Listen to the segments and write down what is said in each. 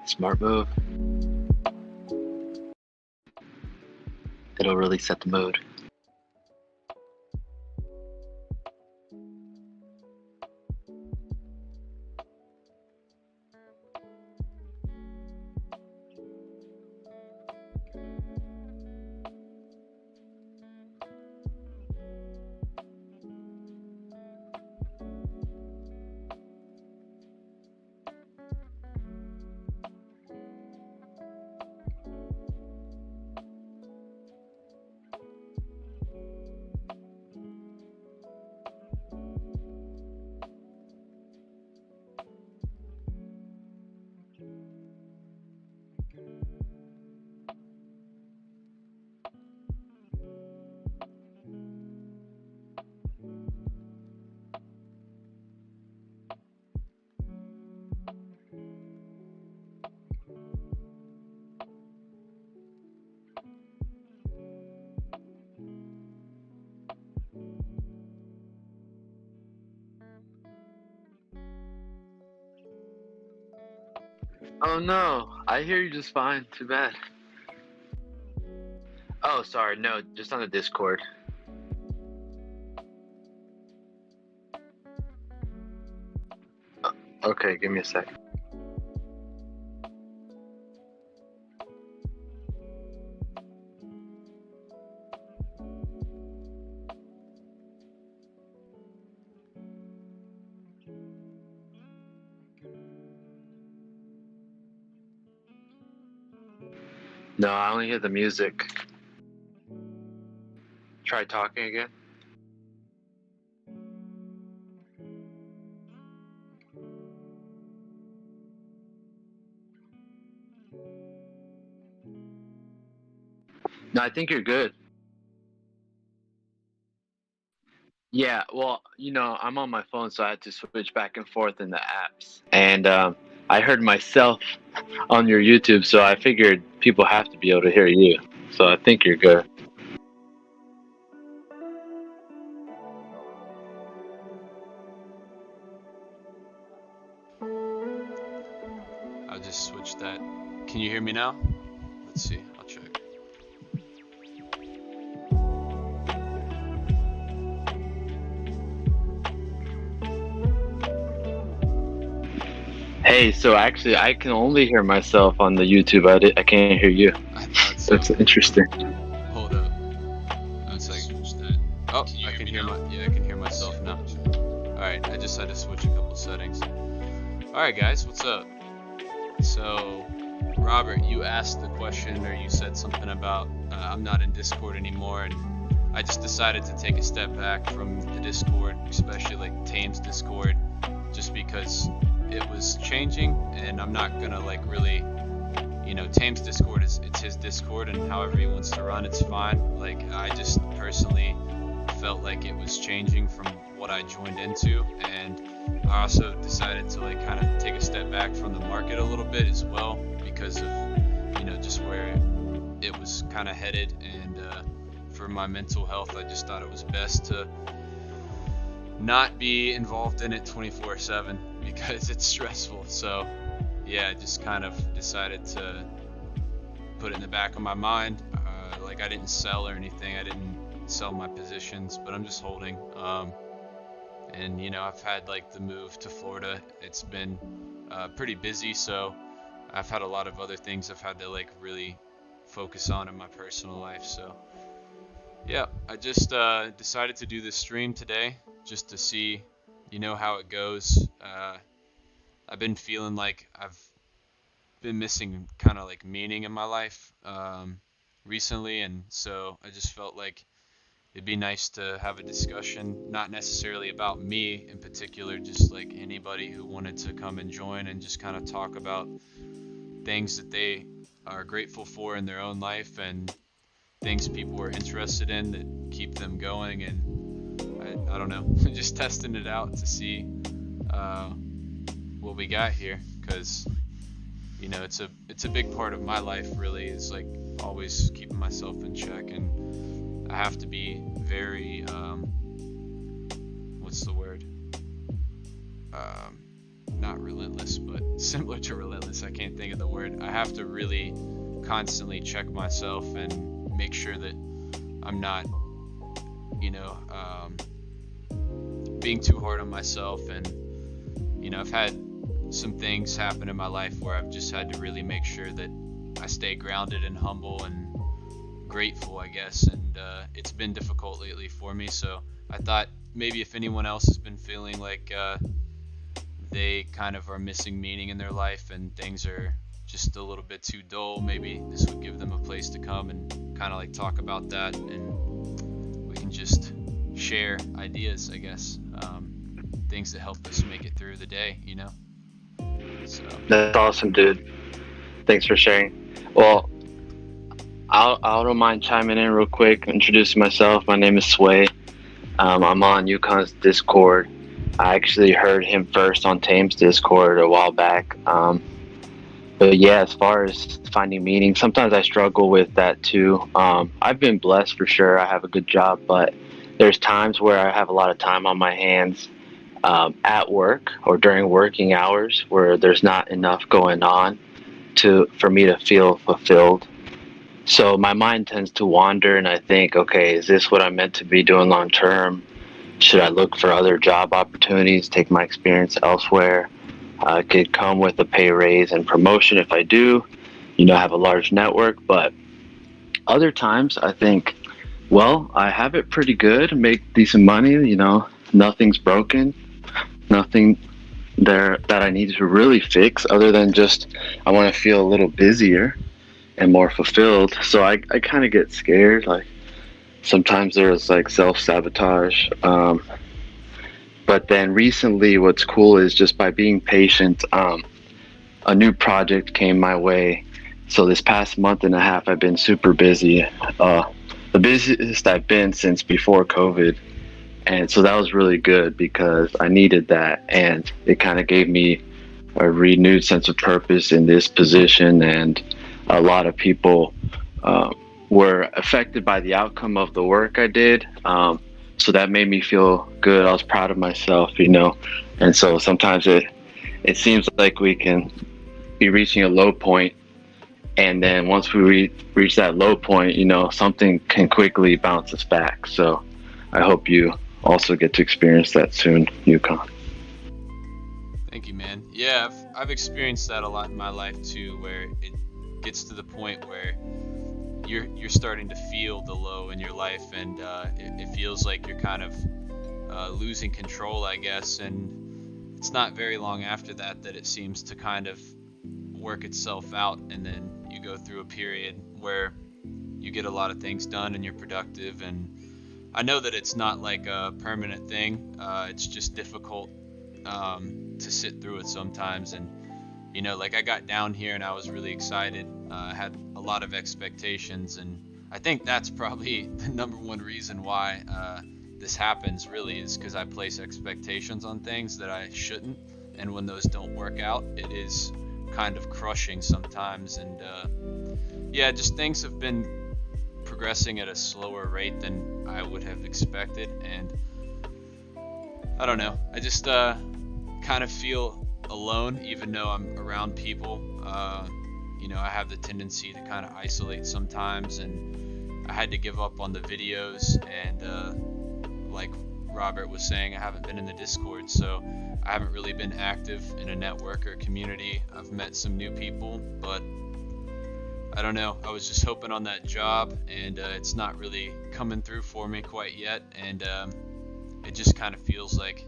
Smart move. It'll really set the mood. Oh no, I hear you just fine. Too bad. Oh, sorry. No, just on the Discord. Okay, give me a sec. No, I only hear the music. Try talking again. No, I think you're good. Yeah, well, I'm on my phone, so I had to switch back and forth in the apps. And I heard myself on your YouTube, so I figured people have to be able to hear you. So I think you're good. I'll just switch that. Can you hear me now? Let's see. I'll check. Hey, so actually, I can only hear myself on the YouTube. I can't hear you. I thought so. That's interesting. Hold up. One second. Oh, I can hear myself now. Alright, I just had to switch a couple settings. Alright guys, what's up? So, Robert, you asked the question, or you said something about I'm not in Discord anymore, and I just decided to take a step back from the Discord, especially like Tame's Discord, just because it was changing, and I'm not gonna like really, Tame's Discord it's his Discord, and however he wants to run, it's fine. Like, I just personally felt like it was changing from what I joined into, and I also decided to like kind of take a step back from the market a little bit as well, because of just where it was kind of headed, and for my mental health, I just thought it was best to not be involved in it 24/7 because it's stressful. So yeah, I just kind of decided to put it in the back of my mind. Like, I didn't sell or anything. I didn't sell my positions, but I'm just holding. And I've had like the move to Florida. It's been pretty busy, so I've had a lot of other things I've had to like really focus on in my personal life. So yeah, I just decided to do this stream today just to see how it goes. I've been feeling like I've been missing kind of like meaning in my life recently, and so I just felt like it'd be nice to have a discussion, not necessarily about me in particular, just like anybody who wanted to come and join and just kind of talk about things that they are grateful for in their own life, and things people are interested in that keep them going. And I don't know, just testing it out to see what we got here, because it's a big part of my life, really, is like always keeping myself in check, and I have to be very what's the word, not not relentless, but similar to relentless. I can't think of the word. I have to really constantly check myself and make sure that I'm not, being too hard on myself. And I've had some things happen in my life where I've just had to really make sure that I stay grounded and humble and grateful, I guess. And it's been difficult lately for me, so I thought maybe if anyone else has been feeling like they kind of are missing meaning in their life and things are just a little bit too dull, maybe this would give them a place to come and kind of like talk about that, and we can just share ideas, I guess, things that help us make it through the day, So That's awesome, dude. Thanks for sharing. Well, I don't mind chiming in real quick, introducing myself. My name is Sway. I'm on Yukon's Discord. I actually heard him first on Tame's Discord a while back. But yeah, as far as finding meaning, sometimes I struggle with that too. I've been blessed for sure. I have a good job, but there's times where I have a lot of time on my hands at work or during working hours where there's not enough going on for me to feel fulfilled. So my mind tends to wander, and I think, okay, is this what I'm meant to be doing long term? Should I look for other job opportunities, take my experience elsewhere? I could come with a pay raise and promotion if I do, have a large network. But other times I think, well, I have it pretty good, make decent money, nothing's broken, nothing there that I need to really fix other than just I want to feel a little busier and more fulfilled. So I kind of get scared. Like sometimes there's like self-sabotage. But then recently what's cool is just by being patient, a new project came my way. So this past month and a half, I've been super busy. The busiest I've been since before COVID. And so that was really good because I needed that. And it kind of gave me a renewed sense of purpose in this position. And a lot of people were affected by the outcome of the work I did. So that made me feel good. I was proud of myself, And so sometimes it seems like we can be reaching a low point, and then once we reach that low point, something can quickly bounce us back. So I hope you also get to experience that soon, Yukon. Thank you, man. Yeah, I've experienced that a lot in my life too, where it gets to the point where you're starting to feel the low in your life, and it feels like you're kind of losing control, I guess. And it's not very long after that it seems to kind of work itself out, and then you go through a period where you get a lot of things done and you're productive. And I know that it's not like a permanent thing. It's just difficult to sit through it sometimes. And like I got down here and I was really excited. I had a lot of expectations, and I think that's probably the number one reason why this happens, really, is because I place expectations on things that I shouldn't, and when those don't work out, it is kind of crushing sometimes. And just things have been progressing at a slower rate than I would have expected, and I don't know, I just kind of feel alone even though I'm around people. I have the tendency to kind of isolate sometimes, and I had to give up on the videos, and like Robert was saying, I haven't been in the Discord, so I haven't really been active in a network or community. I've met some new people, but I don't know, I was just hoping on that job, and it's not really coming through for me quite yet. And it just kind of feels like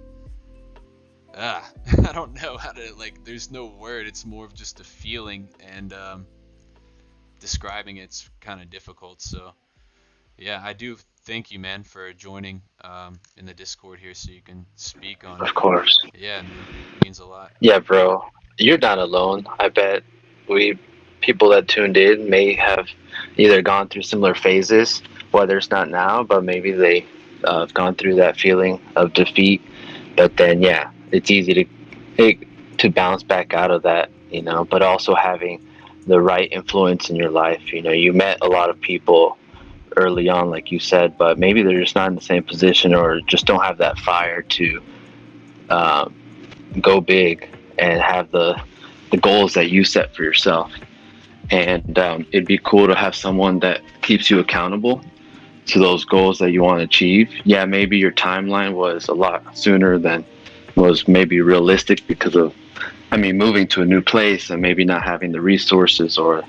I don't know how to, there's no word, it's more of just a feeling, and describing it's kind of difficult. So yeah, I do thank you, man, for joining in the Discord here so you can speak on it. Of course. Yeah, man, it means a lot. Yeah, bro, you're not alone. I bet people that tuned in may have either gone through similar phases, whether it's not now, but maybe they have gone through that feeling of defeat. But then, yeah, it's easy to bounce back out of that, but also having the right influence in your life. You met a lot of people early on, like you said, but maybe they're just not in the same position or just don't have that fire to go big. and have the goals that you set for yourself. And it'd be cool to have someone that keeps you accountable to those goals that you want to achieve. Yeah, maybe your timeline was a lot sooner than was maybe realistic because of, I mean, moving to a new place and maybe not having the resources or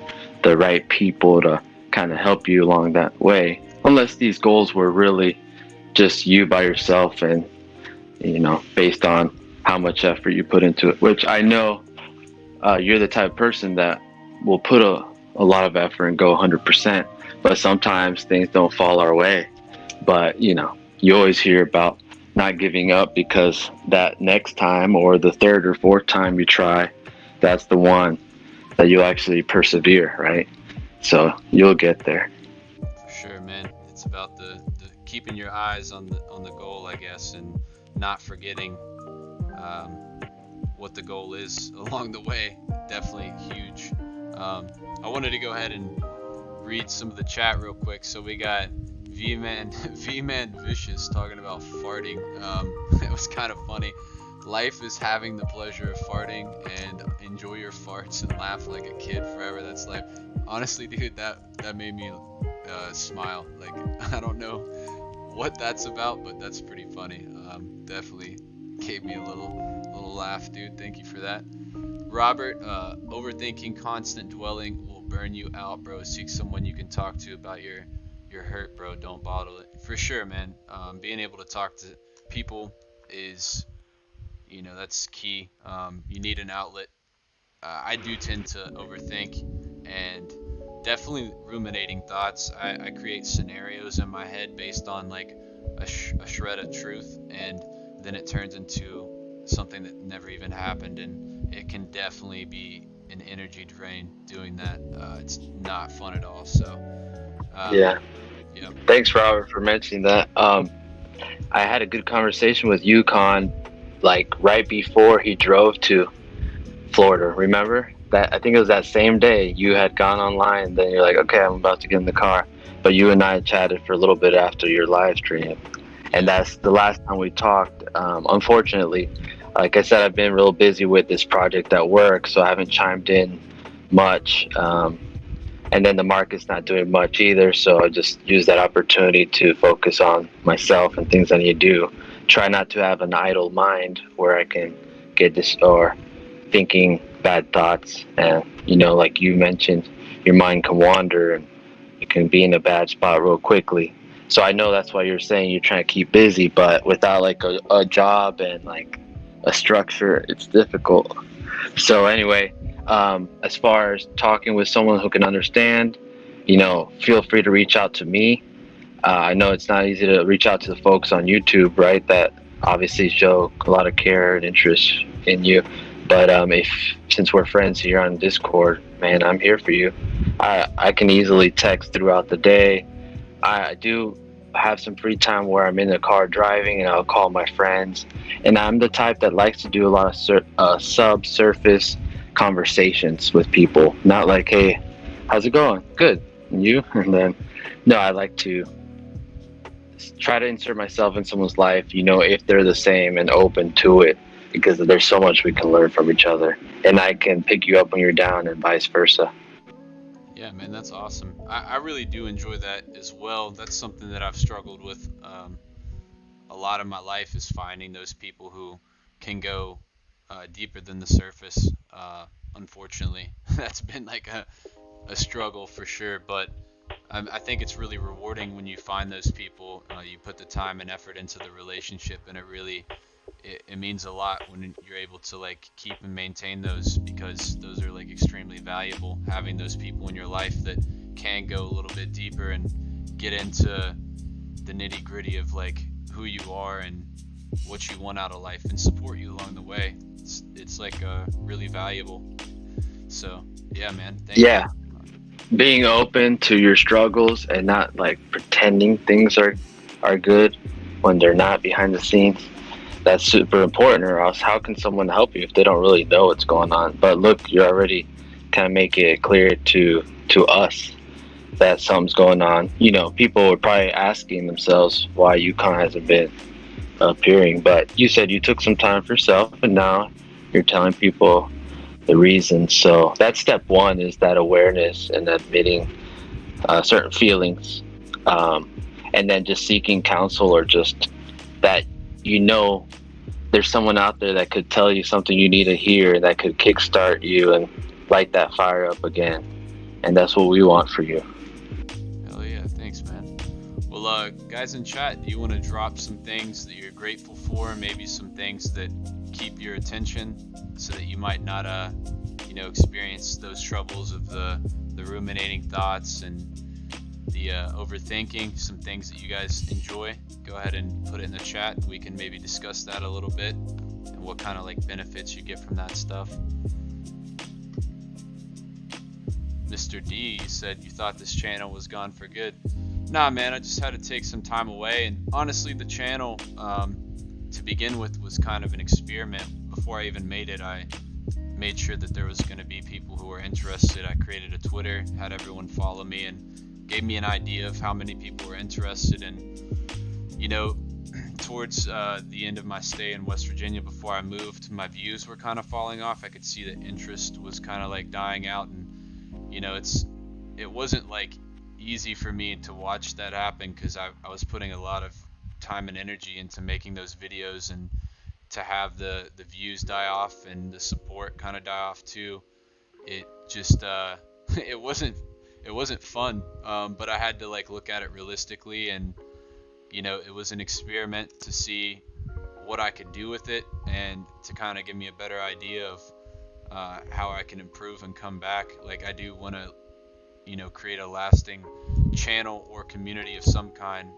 the right people to kind of help you along that way. Unless these goals were really just you by yourself and, based on how much effort you put into it, which I know you're the type of person that will put a lot of effort and go 100%, but sometimes things don't fall our way. But, you always hear about not giving up, because that next time or the third or fourth time you try, that's the one that you'll actually persevere, right? So you'll get there. For sure, man. It's about the keeping your eyes on the goal, I guess, and not forgetting what the goal is along the way. Definitely huge. I wanted to go ahead and read some of the chat real quick. So we got V-Man Vicious talking about farting. It was kind of funny. Life is having the pleasure of farting, and enjoy your farts and laugh like a kid forever. That's life. Honestly, dude, that made me smile. Like, I don't know what that's about, but that's pretty funny. Definitely gave me a little laugh, dude. Thank you for that. Robert, overthinking, constant dwelling will burn you out, bro. Seek someone you can talk to about your hurt, bro. Don't bottle it. For sure, man. Being able to talk to people is, that's key. You need an outlet. I do tend to overthink, and definitely ruminating thoughts. I create scenarios in my head based on like a shred of truth, and then it turns into something that never even happened, and it can definitely be an energy drain doing that. It's not fun at all. So yeah. Thanks, Robert, for mentioning that. I had a good conversation with Yukon, like right before he drove to Florida. Remember that? I think it was that same day you had gone online. Then you're like, okay, I'm about to get in the car. But you and I chatted for a little bit after your live stream, and that's the last time we talked. Unfortunately, like I said, I've been real busy with this project at work, so I haven't chimed in much. And then the market's not doing much either, so I just use that opportunity to focus on myself and things I need to do. Try not to have an idle mind where I can get this or thinking bad thoughts. And like you mentioned, your mind can wander and it can be in a bad spot real quickly. So I know that's why you're saying you're trying to keep busy, but without like a job and like a structure, it's difficult. So anyway, as far as talking with someone who can understand, feel free to reach out to me. I know it's not easy to reach out to the folks on YouTube, right, that obviously show a lot of care and interest in you. But since we're friends here on Discord, man, I'm here for you. I can easily text throughout the day. I do have some free time where I'm in the car driving, and I'll call my friends. And I'm the type that likes to do a lot of subsurface conversations with people. Not like, hey, how's it going? Good. And you? And then, no, I like to try to insert myself in someone's life, if they're the same and open to it, because there's so much we can learn from each other. And I can pick you up when you're down and vice versa. Yeah, man, that's awesome. I really do enjoy that as well. That's something that I've struggled with a lot of my life, is finding those people who can go deeper than the surface. Unfortunately, that's been like a struggle for sure, but I think it's really rewarding when you find those people. You put the time and effort into the relationship, and it means a lot when you're able to like keep and maintain those, because those are like extremely valuable, having those people in your life that can go a little bit deeper and get into the nitty gritty of like who you are and what you want out of life and support you along the way. It's like really valuable. So yeah, man, thank you. Being open to your struggles and not like pretending things are good when they're not behind the scenes. That's super important, or else how can someone help you if they don't really know what's going on? But look, you're already kind of making it clear to us that something's going on. People were probably asking themselves why Yukon hasn't been appearing, but you said you took some time for yourself, and now You're telling people the reasons. So that's step one, is that awareness and admitting certain feelings, um, and then just seeking counsel, or just that, you know, there's someone out there that could tell you something you need to hear, that could kickstart you and light that fire up again. And that's what we want for you. Hell yeah, thanks, man. Well, guys in chat, do you want to drop some things that you're grateful for? Maybe some things that keep your attention, so that you might not, experience those troubles of the ruminating thoughts and the overthinking. Some things that you guys enjoy. Go ahead and put it in the chat. We can maybe discuss that a little bit, and what kind of like benefits you get from that stuff. Mr. D, you said you thought this channel was gone for good. Nah, man, I just had to take some time away. And honestly, the channel, to begin with, was kind of an experiment. Before I even made it, I made sure that there was going to be people who were interested. I created a Twitter, had everyone follow me, and gave me an idea of how many people were interested. And, towards the end of my stay in West Virginia, before I moved, my views were kind of falling off. I could see that interest was kind of like dying out, and it wasn't like easy for me to watch that happen, because I was putting a lot of time and energy into making those videos, and to have the views die off and the support kind of die off too, it just it wasn't fun. But I had to like look at it realistically, and it was an experiment to see what I could do with it, and to kind of give me a better idea of how I can improve and come back. Like, I do want to, create a lasting channel or community of some kind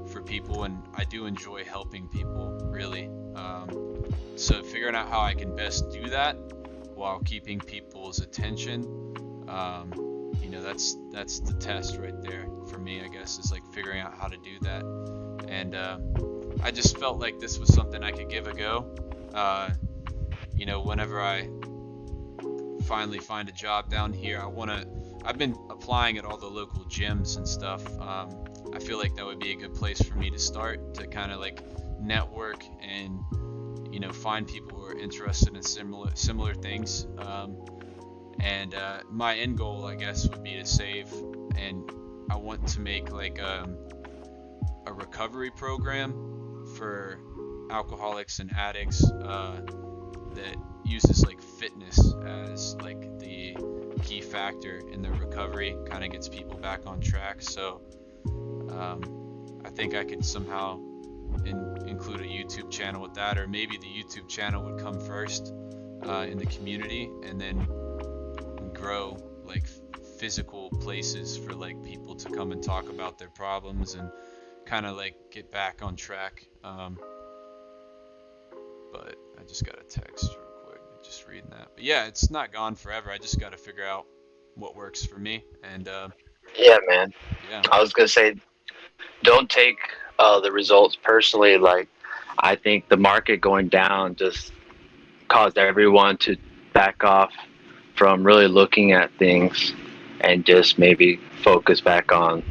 for people, and I do enjoy helping people, really. So figuring out how I can best do that while keeping people's attention, that's the test right there for me, I guess, is like figuring out how to do that. And I just felt like this was something I could give a go. Whenever I finally find a job down here, I've been applying at all the local gyms and stuff. I feel like that would be a good place for me to start, to kind of like network and, find people who are interested in similar things. And my end goal, I guess, would be to save, and I want to make like a recovery program for alcoholics and addicts that uses like fitness as like the key factor in their recovery, kind of gets people back on track. So I think I could somehow include a YouTube channel with that, or maybe the YouTube channel would come first in the community, and then grow like physical places for like people to come and talk about their problems and kind of like get back on track. But I just got a text real quick, just reading that. But yeah, it's not gone forever. I just got to figure out what works for me. And yeah, man. Yeah. I was gonna say, don't take the results personally. Like, I think the market going down just caused everyone to back off from really looking at things, and just maybe focus back on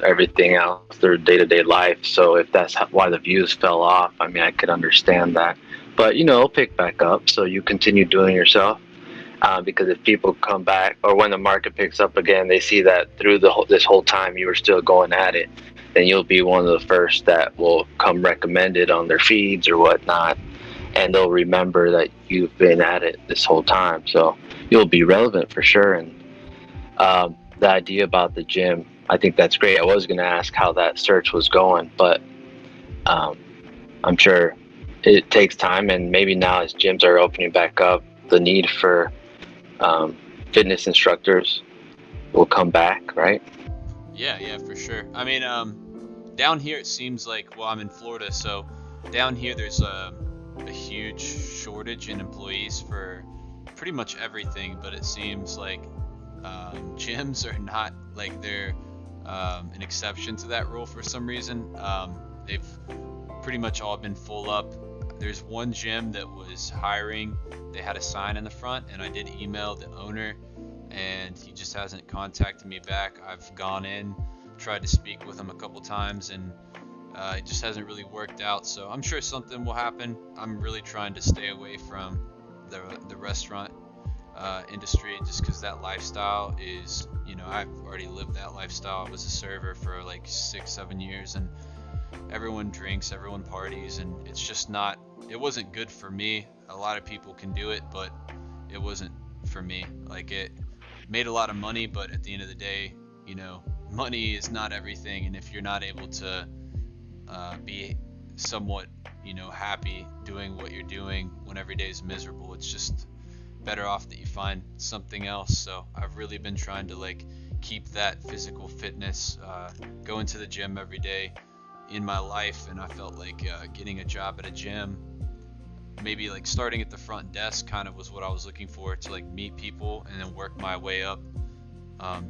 everything else, their day-to-day life. So if that's why the views fell off, I mean, I could understand that. But it'll pick back up, so you continue doing yourself. Because if people come back, or when the market picks up again, they see that through this whole time you were still going at it, then you'll be one of the first that will come recommended on their feeds or whatnot, and they'll remember that you've been at it this whole time. So you'll be relevant for sure. And the idea about the gym, I think that's great. I was going to ask how that search was going, but I'm sure it takes time, and maybe now as gyms are opening back up, the need for fitness instructors will come back, right? Yeah, for sure. I mean, down here it seems like, well, I'm in Florida, so down here there's a huge shortage in employees for pretty much everything, but it seems like gyms are not, like, they're an exception to that rule for some reason. They've pretty much all been full up. There's one gym that was hiring. They had a sign in the front, and I did email the owner, and he just hasn't contacted me back. I've gone in, tried to speak with him a couple times, and It just hasn't really worked out, so I'm sure something will happen. I'm really trying to stay away from the restaurant industry, just because that lifestyle is, I've already lived that lifestyle. I was a server for like 6-7 years, and everyone drinks, everyone parties, and it's just not, it wasn't good for me. A lot of people can do it, but it wasn't for me. Like, it made a lot of money, but at the end of the day, money is not everything, and if you're not able to be somewhat, happy doing what you're doing when every day is miserable, it's just better off that you find something else. So I've really been trying to like keep that physical fitness, going to the gym every day in my life, and I felt like getting a job at a gym, maybe like starting at the front desk, kind of was what I was looking for, to like meet people and then work my way up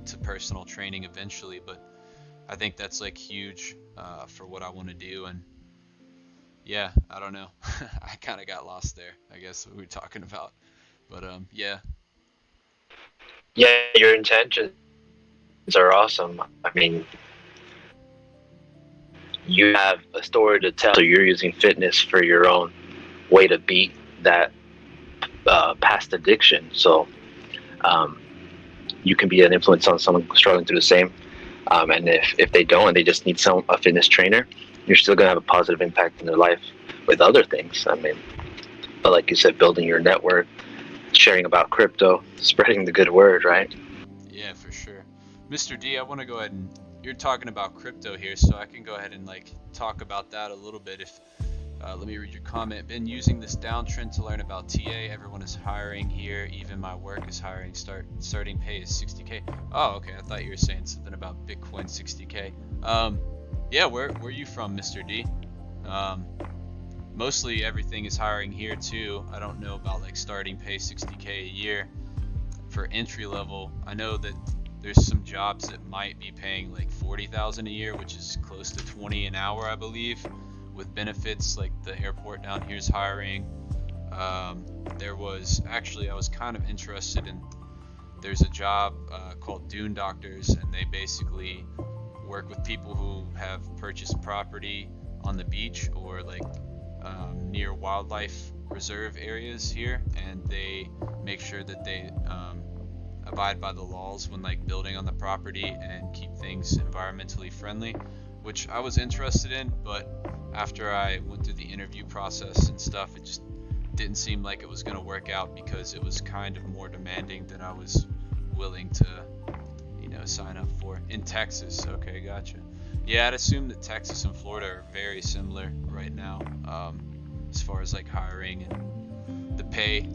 to personal training eventually. But I think that's like huge for what I want to do. And yeah, I don't know. I kind of got lost there, I guess, what we were talking about. But yeah. Yeah, your intentions are awesome. I mean, you have a story to tell, so you're using fitness for your own way to beat that past addiction. So you can be an influence on someone struggling through the same. And if they don't, and they just need a fitness trainer, you're still going to have a positive impact in their life with other things. I mean, but like you said, building your network, sharing about crypto, spreading the good word, right? Yeah, for sure. Mr. D, I want to go ahead and, you're talking about crypto here, so I can go ahead and like talk about that a little bit. If let me read your comment. Been using this downtrend to learn about TA. Everyone is hiring here. Even my work is hiring. Starting pay is 60K. Oh, okay. I thought you were saying something about Bitcoin 60K. Yeah, where are you from, Mr. D? Mostly everything is hiring here too. I don't know about like starting pay 60K a year for entry level. I know that there's some jobs that might be paying like 40,000 a year, which is close to 20 an hour, I believe, with benefits. Like the airport down here is hiring. There was actually, I was kind of interested in, there's a job called Dune Doctors, and they basically work with people who have purchased property on the beach or like near wildlife reserve areas here, and they make sure that they abide by the laws when like building on the property and keep things environmentally friendly, which I was interested in. But after I went through the interview process and stuff, it just didn't seem like it was going to work out, because it was kind of more demanding than I was willing to sign up for. In Texas. Okay, gotcha. Yeah, I'd assume that Texas and Florida are very similar right now, as far as like hiring and the pay.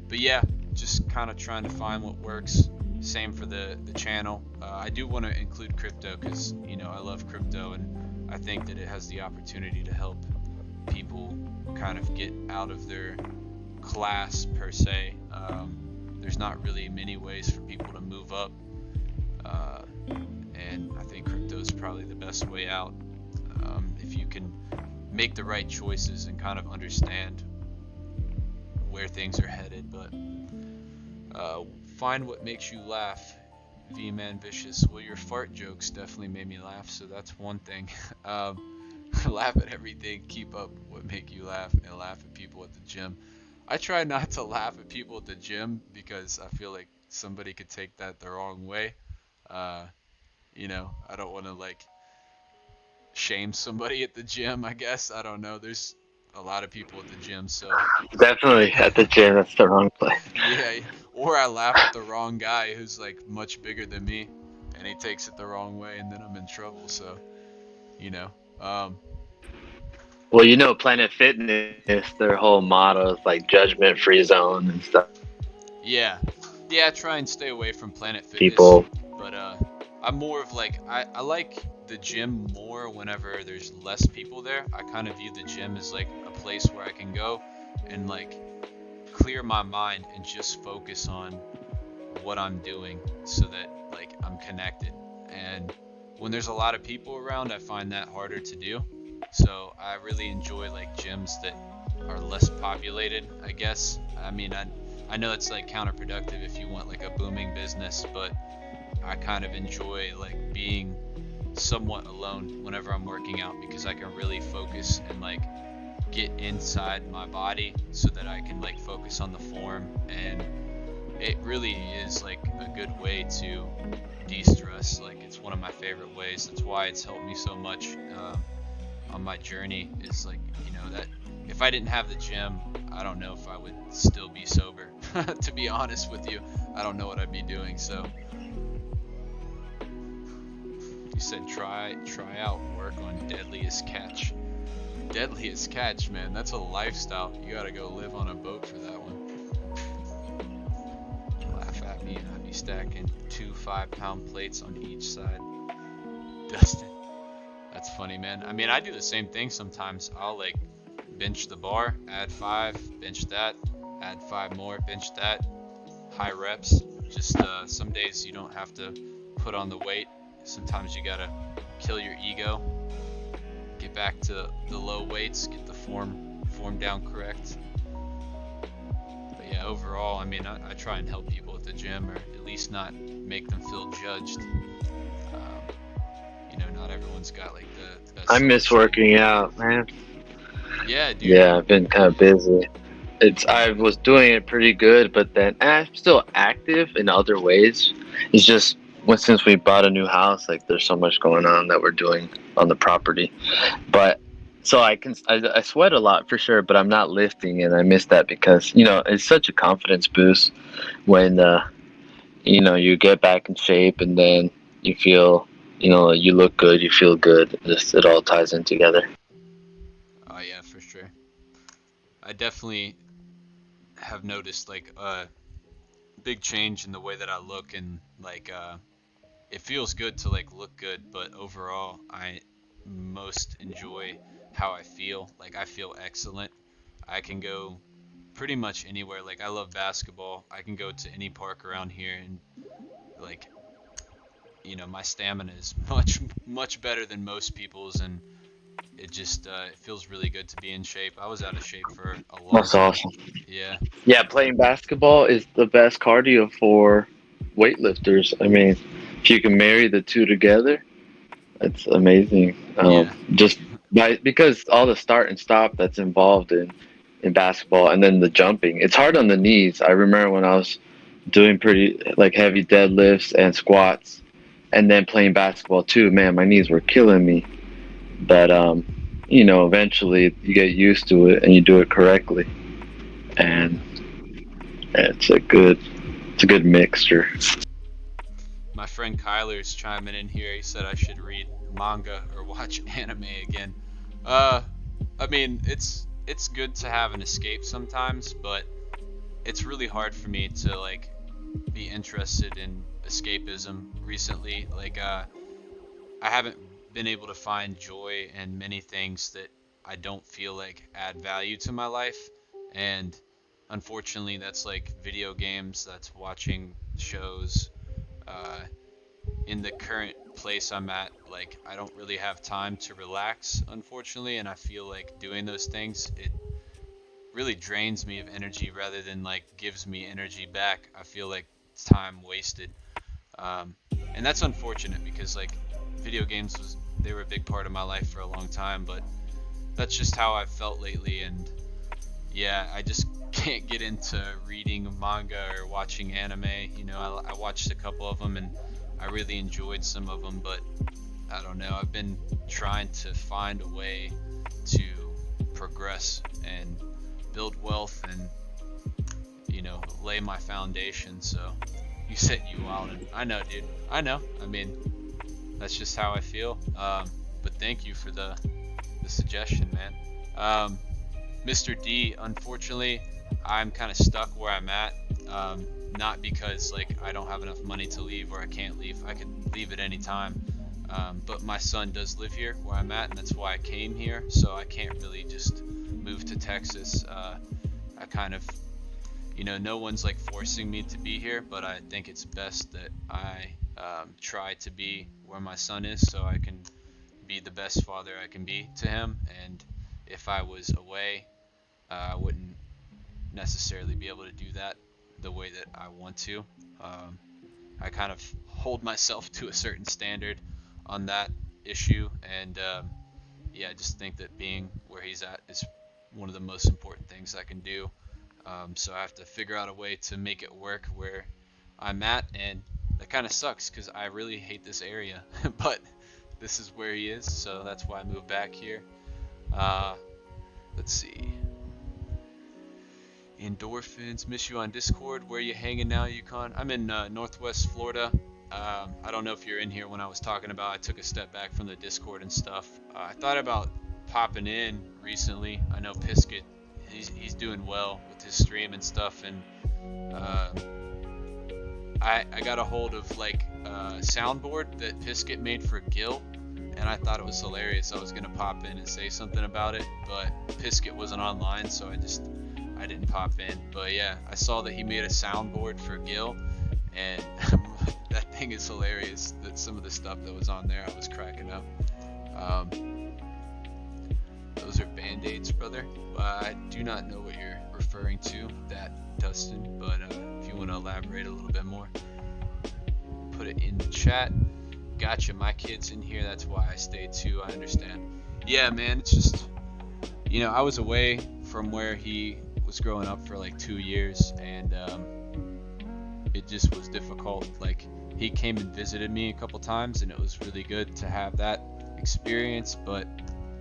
But yeah, just kind of trying to find what works. Same for the channel. I do want to include crypto because I love crypto, and I think that it has the opportunity to help people kind of get out of their class per se. There's not really many ways for people to move up, and I think crypto is probably the best way out, if you can make the right choices and kind of understand where things are headed. But find what makes you laugh. V-Man Vicious. Well, your fart jokes definitely made me laugh, so that's one thing. Laugh at everything, keep up what make you laugh, and laugh at people at the gym. I try not to laugh at people at the gym because I feel like somebody could take that the wrong way. I don't want to like shame somebody at the gym, I guess. I don't know. There's a lot of people at the gym, so Definitely at the gym, that's the wrong place. Yeah, or I laugh at the wrong guy who's like much bigger than me, and he takes it the wrong way, and then I'm in trouble. So, Well, Planet Fitness, their whole motto is like judgment-free zone and stuff. Yeah, I try and stay away from Planet Fitness. People. But I'm more of like, I like the gym more whenever there's less people there. I kind of view the gym as like a place where I can go and like clear my mind and just focus on what I'm doing, so that like I'm connected. And when there's a lot of people around, I find that harder to do. So I really enjoy like gyms that are less populated, I guess. I mean, I know it's like counterproductive if you want like a booming business, but I kind of enjoy like being somewhat alone whenever I'm working out, because I can really focus and like get inside my body so that I can like focus on the form, and it really is like a good way to de-stress. Like, it's one of my favorite ways. That's why it's helped me so much on my journey. Is like, you know, that if I didn't have the gym, I don't know if I would still be sober. To be honest with you, I don't know what I'd be doing. So you said try out work on Deadliest Catch. Deadliest Catch, man, that's a lifestyle. You gotta go live on a boat for that one. Laugh at me, I'd be stacking 2 5-pound plates on each side. Dustin, that's funny, man. I mean, I do the same thing sometimes. I'll like bench the bar, add 5, bench that, add 5 more, bench that. High reps. Just some days you don't have to put on the weight. Sometimes you gotta kill your ego, get back to the low weights, get the form down correct. But yeah, overall, I mean, I try and help people at the gym, or at least not make them feel judged. You know, not everyone's got like the best. I miss working out, man. Yeah, dude. Yeah, I've been kind of busy. I was doing it pretty good, but then I'm still active in other ways. It's just since we bought a new house, like there's so much going on that we're doing on the property. But so I sweat a lot for sure, but I'm not lifting, and I miss that because, you know, it's such a confidence boost when you know, you get back in shape, and then you feel, you know, you look good, you feel good. Just it all ties in together. Oh yeah, for sure. I definitely have noticed like a big change in the way that I look, and like it feels good to like look good, but overall I most enjoy how I feel. Like, I feel excellent. I can go pretty much anywhere. Like, I love basketball. I can go to any park around here, and like, you know, my stamina is much better than most people's, and it just it feels really good to be in shape. I was out of shape for a long That's time. awesome. Yeah. Yeah, playing basketball is the best cardio for weightlifters. I mean, if you can marry the two together, it's amazing. Yeah. Just because all the start and stop that's involved in basketball, and then the jumping, it's hard on the knees. I remember when I was doing pretty like heavy deadlifts and squats, and then playing basketball too. Man, my knees were killing me. But you know, eventually you get used to it and you do it correctly, and it's a good mixture. My friend Kyler's chiming in here. He said I should read manga or watch anime again. I mean, it's good to have an escape sometimes, but it's really hard for me to like be interested in escapism recently. Like, I haven't been able to find joy in many things that I don't feel like add value to my life, and unfortunately that's like video games, that's watching shows. In the current place I'm at, like, I don't really have time to relax, unfortunately, and I feel like doing those things, it really drains me of energy rather than like gives me energy back. I feel like it's time wasted, and that's unfortunate because like video games they were a big part of my life for a long time, but that's just how I've felt lately. And yeah, I just can't get into reading manga or watching anime. You know, I watched a couple of them and I really enjoyed some of them, but I don't know. I've been trying to find a way to progress and build wealth and, you know, lay my foundation. So you said you wildin'. I know, dude. I know. I mean, that's just how I feel. But thank you for the suggestion, man. Mr. D, unfortunately, I'm kind of stuck where I'm at. Not because like I don't have enough money to leave or I can't leave. I could leave at any time. But my son does live here where I'm at, and that's why I came here. So I can't really just move to Texas. I kind of, you know, no one's like forcing me to be here, but I think it's best that I try to be where my son is so I can be the best father I can be to him. And if I was away, I wouldn't necessarily be able to do that the way that I want to. I kind of hold myself to a certain standard on that, issue, and yeah, I just think that being where he's at is one of the most important things I can do. So I have to figure out a way to make it work where I'm at, and that kind of sucks because I really hate this area, but this is where he is, so that's why I moved back here. Let's see. Endorphins, miss you on Discord. Where you hanging now, Yukon? I'm in Northwest Florida. I don't know if you're in here when I was talking about I took a step back from the Discord and stuff. I thought about popping in recently. I know Pisket, he's doing well with his stream and stuff, and I got a hold of like a soundboard that Pisket made for Gil, and I thought it was hilarious. I was gonna pop in and say something about it, but Pisket wasn't online, so I didn't pop in. But yeah, I saw that he made a soundboard for Gil, and that thing is hilarious. That some of the stuff that was on there, I was cracking up. Those are band-aids, brother. I do not know what you're referring to, that Dustin, but if you want to elaborate a little bit more, put it in the chat. Gotcha, my kid's in here, that's why I stayed too, I understand. Yeah, man, it's just, you know, I was away from where he was growing up for like 2 years, and it just was difficult. Like, he came and visited me a couple times, and it was really good to have that experience, but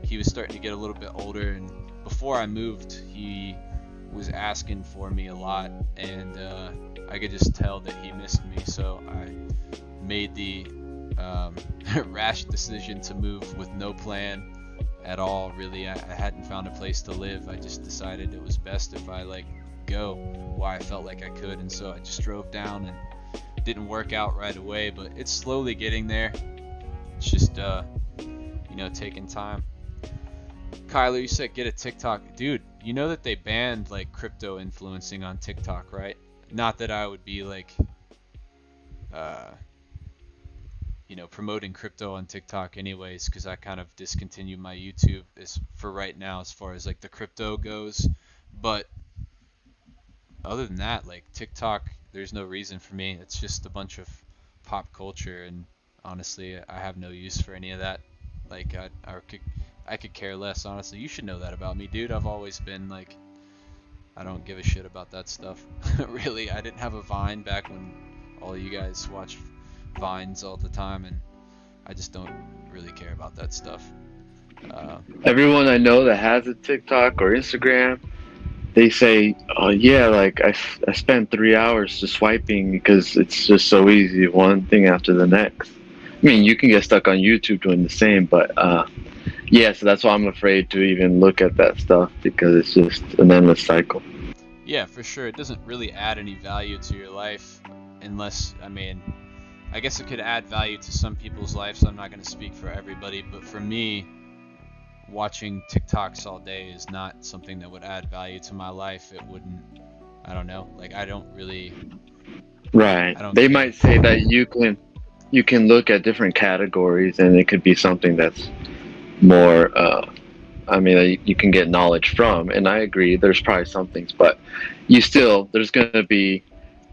he was starting to get a little bit older, and before I moved, he was asking for me a lot, and I could just tell that he missed me, so I made the rash decision to move with no plan at all, really. I hadn't found a place to live. I just decided it was best if I like go while I felt like I could, and so I just drove down, and didn't work out right away, but it's slowly getting there. It's just you know, taking time. Kyler, you said get a TikTok. Dude, you know that they banned like crypto influencing on TikTok, right? Not that I would be like you know, promoting crypto on TikTok anyways, because I kind of discontinued my YouTube for right now as far as like the crypto goes. But other than that, like TikTok, there's no reason for me. It's just a bunch of pop culture, and honestly, I have no use for any of that. Like I could care less, honestly. You should know that about me, dude. I've always been like, I don't give a shit about that stuff. Really, I didn't have a Vine back when all you guys watch Vines all the time, and I just don't really care about that stuff. Everyone I know that has a TikTok or Instagram, they say, oh yeah, like I spend 3 hours just swiping because it's just so easy, one thing after the next. I mean, you can get stuck on YouTube doing the same, but yeah, so that's why I'm afraid to even look at that stuff, because it's just an endless cycle. Yeah, for sure. It doesn't really add any value to your life unless, I mean, I guess it could add value to some people's lives. So I'm not going to speak for everybody, but for me, watching TikToks all day is not something that would add value to my life. It wouldn't, I don't know, like I don't really. Right. They might say that you can look at different categories, and it could be something that's more I mean, you can get knowledge from, and I agree there's probably some things, but there's going to be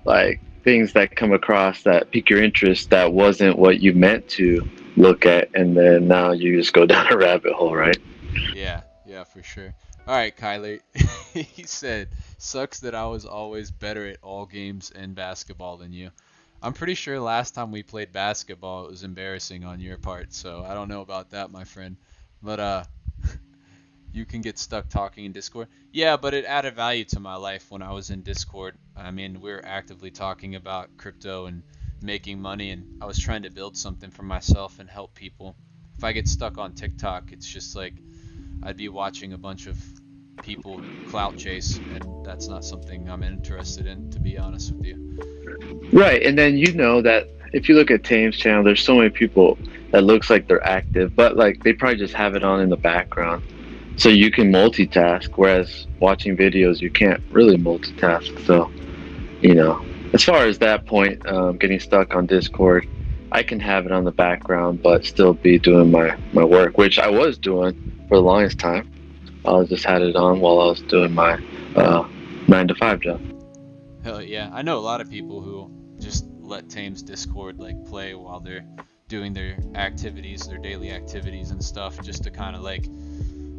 like things that come across that pique your interest that wasn't what you meant to look at, and then now you just go down a rabbit hole, right? Yeah, for sure. All right, Kyler. He said, sucks that I was always better at all games and basketball than you. I'm pretty sure last time we played basketball, it was embarrassing on your part, so I don't know about that, my friend. But you can get stuck talking in Discord. Yeah, but it added value to my life when I was in Discord. I mean, we were actively talking about crypto and making money, and I was trying to build something for myself and help people. If I get stuck on TikTok, it's just like I'd be watching a bunch of people clout chase, and that's not something I'm interested in, to be honest with you. Right, and then you know that if you look at Tame's channel, there's so many people that looks like they're active, but like they probably just have it on in the background. So you can multitask, whereas watching videos, you can't really multitask. So, you know, as far as that point, getting stuck on Discord, I can have it on the background, but still be doing my work, which I was doing for the longest time. I just had it on while I was doing my 9-to-5 job. Hell yeah. I know a lot of people who just let Tame's Discord like play while they're doing their activities, their daily activities and stuff, just to kind of like,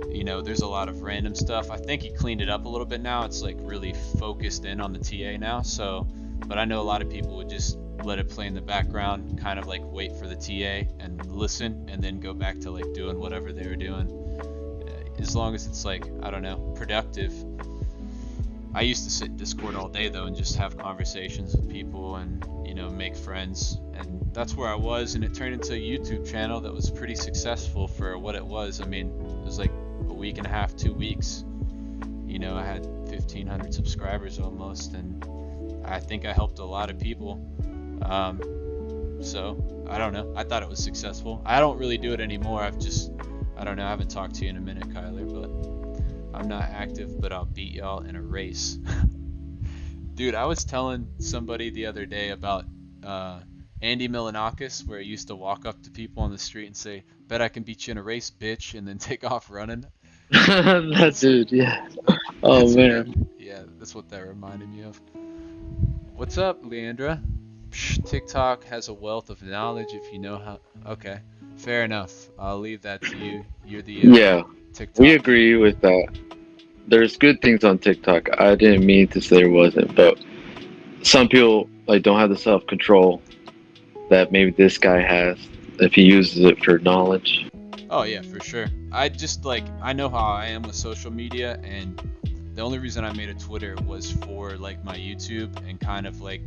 you know, there's a lot of random stuff. I think he cleaned it up a little bit now. It's like really focused in on the TA now. So, but I know a lot of people would just let it play in the background, kind of like wait for the TA and listen, and then go back to like doing whatever they were doing. As long as it's like, I don't know, productive. I used to sit in Discord all day though and just have conversations with people and, you know, make friends. And that's where I was, and it turned into a YouTube channel that was pretty successful for what it was. I mean, it was like a week and a half, 2 weeks. You know, I had 1,500 subscribers almost, and I think I helped a lot of people. So, I don't know. I thought it was successful. I don't really do it anymore. I don't know. I haven't talked to you in a minute, Kyler, but I'm not active, but I'll beat y'all in a race. Dude, I was telling somebody the other day about Andy Milonakis, where he used to walk up to people on the street and say, "Bet I can beat you in a race, bitch," and then take off running. That dude, yeah. Oh, man. Yeah, that's what that reminded me of. What's up, Leandra? Psh, TikTok has a wealth of knowledge if you know how. Okay, fair enough. I'll leave that to you. You're the Yeah, TikTok. we agree with that. There's good things on TikTok. I didn't mean to say there wasn't, but some people like don't have the self-control that maybe this guy has if he uses it for knowledge. Oh yeah, for sure. I just like, I know how I am with social media, and the only reason I made a Twitter was for like my YouTube and kind of like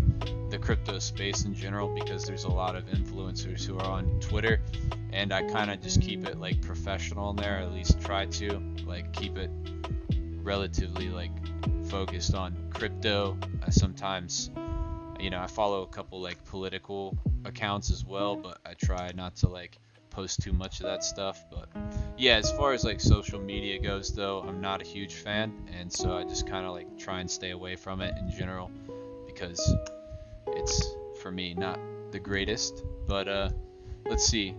the crypto space in general, because there's a lot of influencers who are on Twitter, and I kind of just keep it like professional in there, or at least try to like keep it relatively like focused on crypto. Sometimes, you know, I follow a couple like political accounts as well, but I try not to like post too much of that stuff. But yeah, as far as like social media goes though, I'm not a huge fan, and so I just kind of like try and stay away from it in general, because it's, for me, not the greatest. But let's see,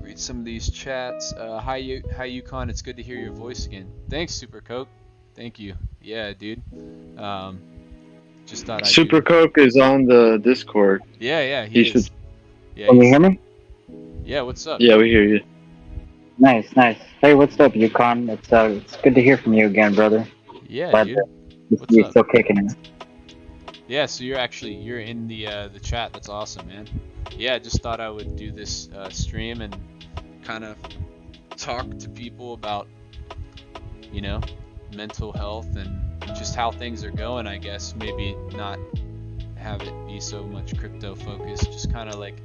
read some of these chats. Hi Yukon, it's good to hear your voice again. Thanks, Super Coke. Thank you. Yeah, dude. Just thought Super Coke is on the Discord. Yeah, He should. Yeah, Can you hear me? yeah, what's up? Yeah, we hear you. Nice. Hey, what's up, Yukon? It's good to hear from you again, brother. Yeah, Glad dude. What's you're up? still kicking it. Yeah, so you're in the chat. That's awesome, man. Yeah, just thought I would do this stream and kind of talk to people about, you know, mental health and just how things are going, I guess. Maybe not have it be so much crypto focused, just kind of like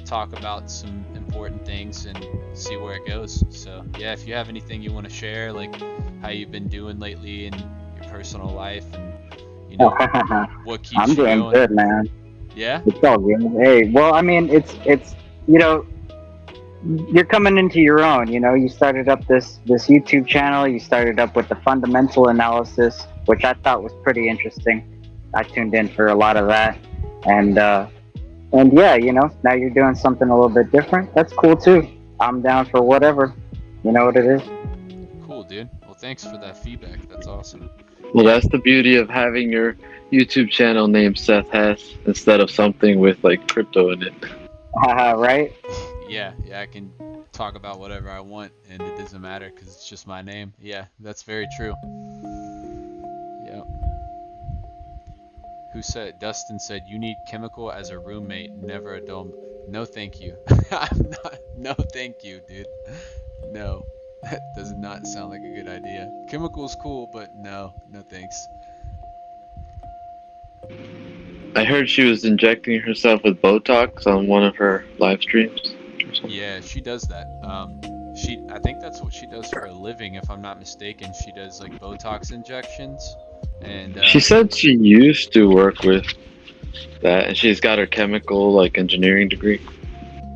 talk about some important things and see where it goes. So yeah, if you have anything you want to share, like how you've been doing lately in your personal life, and you know, what keeps I'm you doing going. good, man. Yeah? It's all good. Hey, well, I mean, it's you know, you're coming into your own. You know, you started up this YouTube channel. You started up with the fundamental analysis, which I thought was pretty interesting. I tuned in for a lot of that, and yeah, you know, now you're doing something a little bit different. That's cool too. I'm down for whatever. You know what it is. Cool, dude. Well, thanks for that feedback. That's awesome. Well, that's the beauty of having your YouTube channel named Seth Hess instead of something with like crypto in it. Right? Yeah, I can talk about whatever I want, and it doesn't matter because it's just my name. Yeah, that's very true. Yep. Who said? Dustin said, "You need Chemical as a roommate, never a dome." No, thank you. I'm not. No, thank you, dude. No, that does not sound like a good idea. Chemical's cool, but no thanks. I heard she was injecting herself with Botox on one of her live streams. Yeah, she does that. I think that's what she does for a living, if I'm not mistaken. She does like Botox injections, and She said she used to work with that, and she's got her chemical like engineering degree.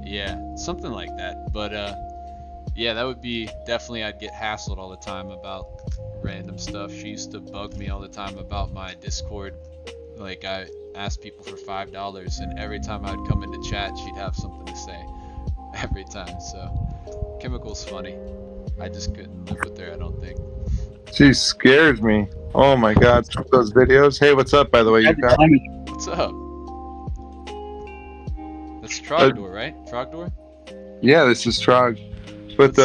yeah, something like that. But yeah, that would be definitely. I'd get hassled all the time about random stuff. She used to bug me all the time about my Discord. Like, I asked people for $5, and every time I'd come into chat, she'd have something to say. Every time. So Chemical's funny. I just couldn't live with her, I don't think. She scares me. Oh my god, those videos. Hey, what's up, by the way? You got What's up? That's Trogdor, right? Trogdor? Yeah, this is Trog. But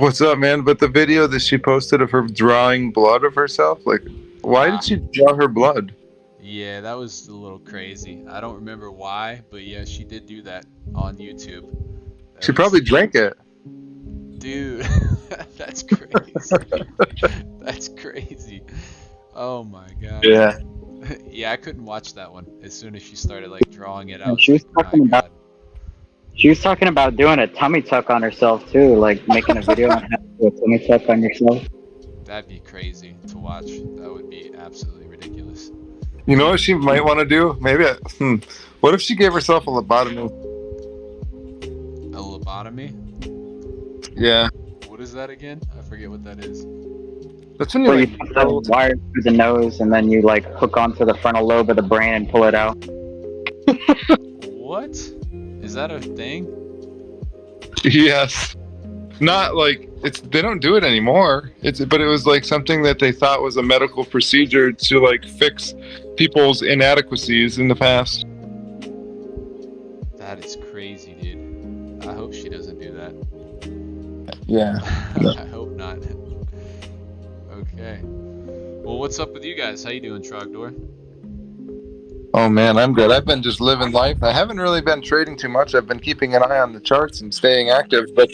what's up, man? But the video that she posted of her drawing blood of herself, like, why did she draw her blood? Yeah, that was a little crazy. I don't remember why, but yeah, she did do that on YouTube. She probably drank it. Dude, that's crazy. That's crazy. Oh my god. Yeah. Yeah, I couldn't watch that one as soon as she started like drawing it out. She was talking about doing a tummy tuck on herself too, like making a video on how to do a tummy tuck on yourself. That'd be crazy to watch. That would be absolutely ridiculous. You know what she might want to do? Maybe. What if she gave herself a lobotomy? A lobotomy? Yeah. What is that again? I forget what that is. That's when Where you you put the wire through the nose and then you like hook onto the frontal lobe of the brain and pull it out. What? Is that a thing? Yes. Not like they don't do it anymore. But it was like something that they thought was a medical procedure to like fix people's inadequacies in the past. That is crazy, dude. I hope she doesn't do that. Yeah. I hope not. Okay. Well, what's up with you guys? How you doing, Trogdor? Oh man, I'm good. I've been just living life. I haven't really been trading too much. I've been keeping an eye on the charts and staying active, but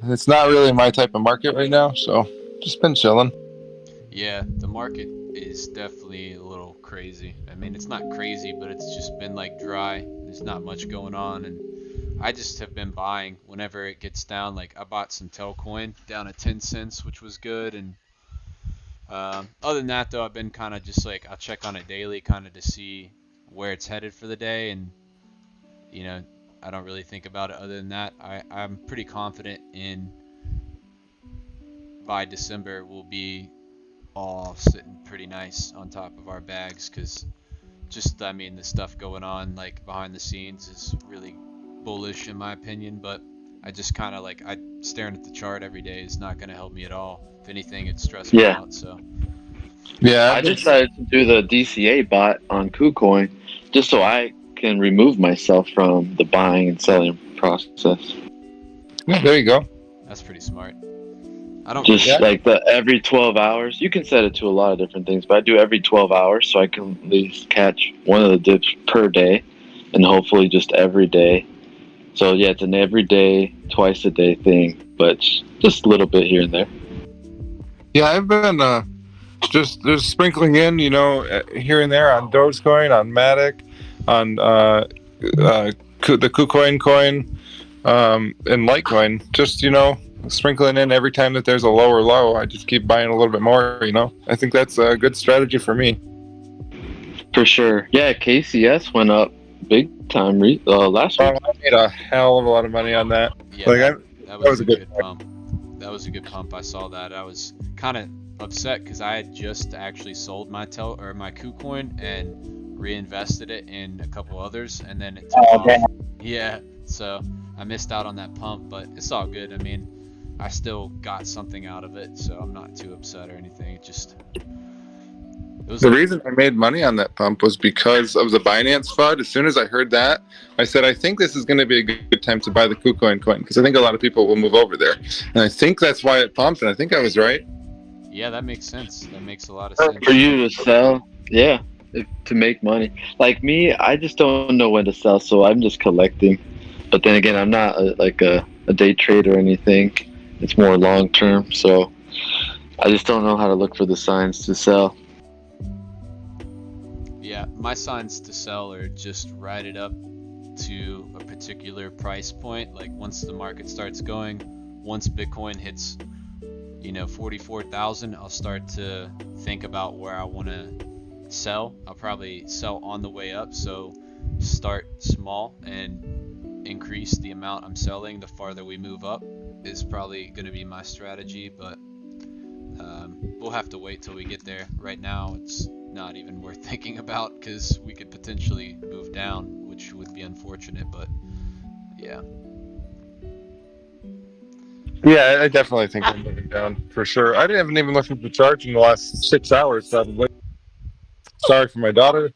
it's not really my type of market right now, so just been chilling. Yeah, the market is definitely a little crazy. I mean, it's not crazy, but it's just been like dry. There's not much going on, and I just have been buying whenever it gets down. Like I bought some Telcoin down at 10 cents, which was good, and other than that though, I've been kind of just like, I'll check on it daily kind of to see where it's headed for the day, and you know, I don't really think about it other than that. I'm pretty confident in by December we'll be all sitting pretty nice on top of our bags, because just, I mean, the stuff going on like behind the scenes is really bullish in my opinion, but I just kind of like, staring at the chart every day is not going to help me at all. If anything, it stresses me out. So Yeah, I decided to do the DCA bot on KuCoin just so I can remove myself from the buying and selling process. yeah, there you go. that's pretty smart. I don't Just Yeah. like the every 12 hours. You can set it to a lot of different things, but I do every 12 hours so I can at least catch one of the dips per day, and hopefully just every day. So yeah, it's an every day, twice a day thing, but just a little bit here and there. Yeah, I've been just sprinkling in, you know, here and there on Dogecoin, on Matic, on the KuCoin coin, and Litecoin. Just, you know, sprinkling in every time that there's a lower low. I just keep buying a little bit more, you know. I think that's a good strategy for me. For sure. Yeah, KCS went up big time last week. I made a hell of a lot of money on that. Yeah, Like, that was a good pump. That was a good pump. I saw that. I was kind of upset because I had just actually sold my KuCoin and reinvested it in a couple others, and then it took off. Yeah, so I missed out on that pump, but it's all good. I mean, I still got something out of it, so I'm not too upset or anything. The reason I made money on that pump was because of the Binance FUD. As soon as I heard that, I said, I think this is going to be a good time to buy the KuCoin coin, because I think a lot of people will move over there. And I think that's why it pumped, and I think I was right. Yeah, that makes sense. That makes a lot of sense. For you to sell, yeah, to make money. Like me, I just don't know when to sell, so I'm just collecting. But then again, I'm not a day trader or anything. It's more long term, so I just don't know how to look for the signs to sell. Yeah, my signs to sell are just ride it up to a particular price point. Like once the market starts going, once Bitcoin hits, 44,000, I'll start to think about where I want to sell. I'll probably sell on the way up. So start small and increase the amount I'm selling the farther we move up is probably going to be my strategy, but we'll have to wait till we get there. Right now it's not even worth thinking about because we could potentially move down, which would be unfortunate, but yeah. Yeah, I definitely think I'm moving down for sure. I haven't even looked at the chart in the last 6 hours, probably. Sorry for my daughter.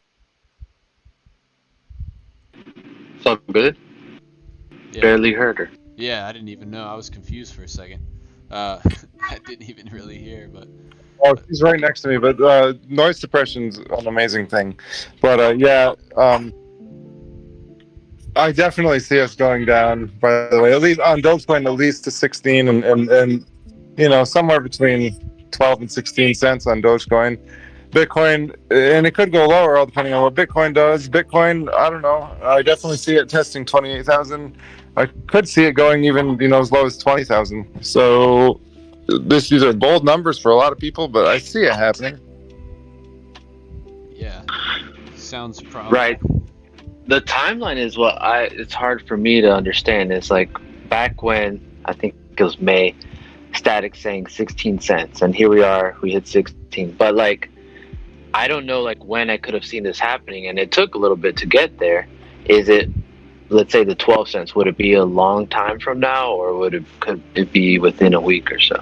It's all good. Yeah. Barely heard her. Yeah, I didn't even know. I was confused for a second. I didn't even really hear, but Oh, she's right next to me, but noise suppression's an amazing thing. But yeah, I definitely see us going down. By the way, at least on Dogecoin, at least to 16, and you know, somewhere between 12 and 16 cents on Dogecoin. Bitcoin, and it could go lower, all depending on what Bitcoin does. Bitcoin, I don't know. I definitely see it testing 28,000. I could see it going even, you know, as low as 20,000. So these are bold numbers for a lot of people, but I see it happening. yeah, sounds probably Right. The timeline is it's hard for me to understand. It's like back when I think it was May, Static saying 16 cents, and here we are, we hit 16. But like, I don't know like when I could have seen this happening, and it took a little bit to get there. Is it, let's say the 12 cents, would it be a long time from now, or could it be within a week or so?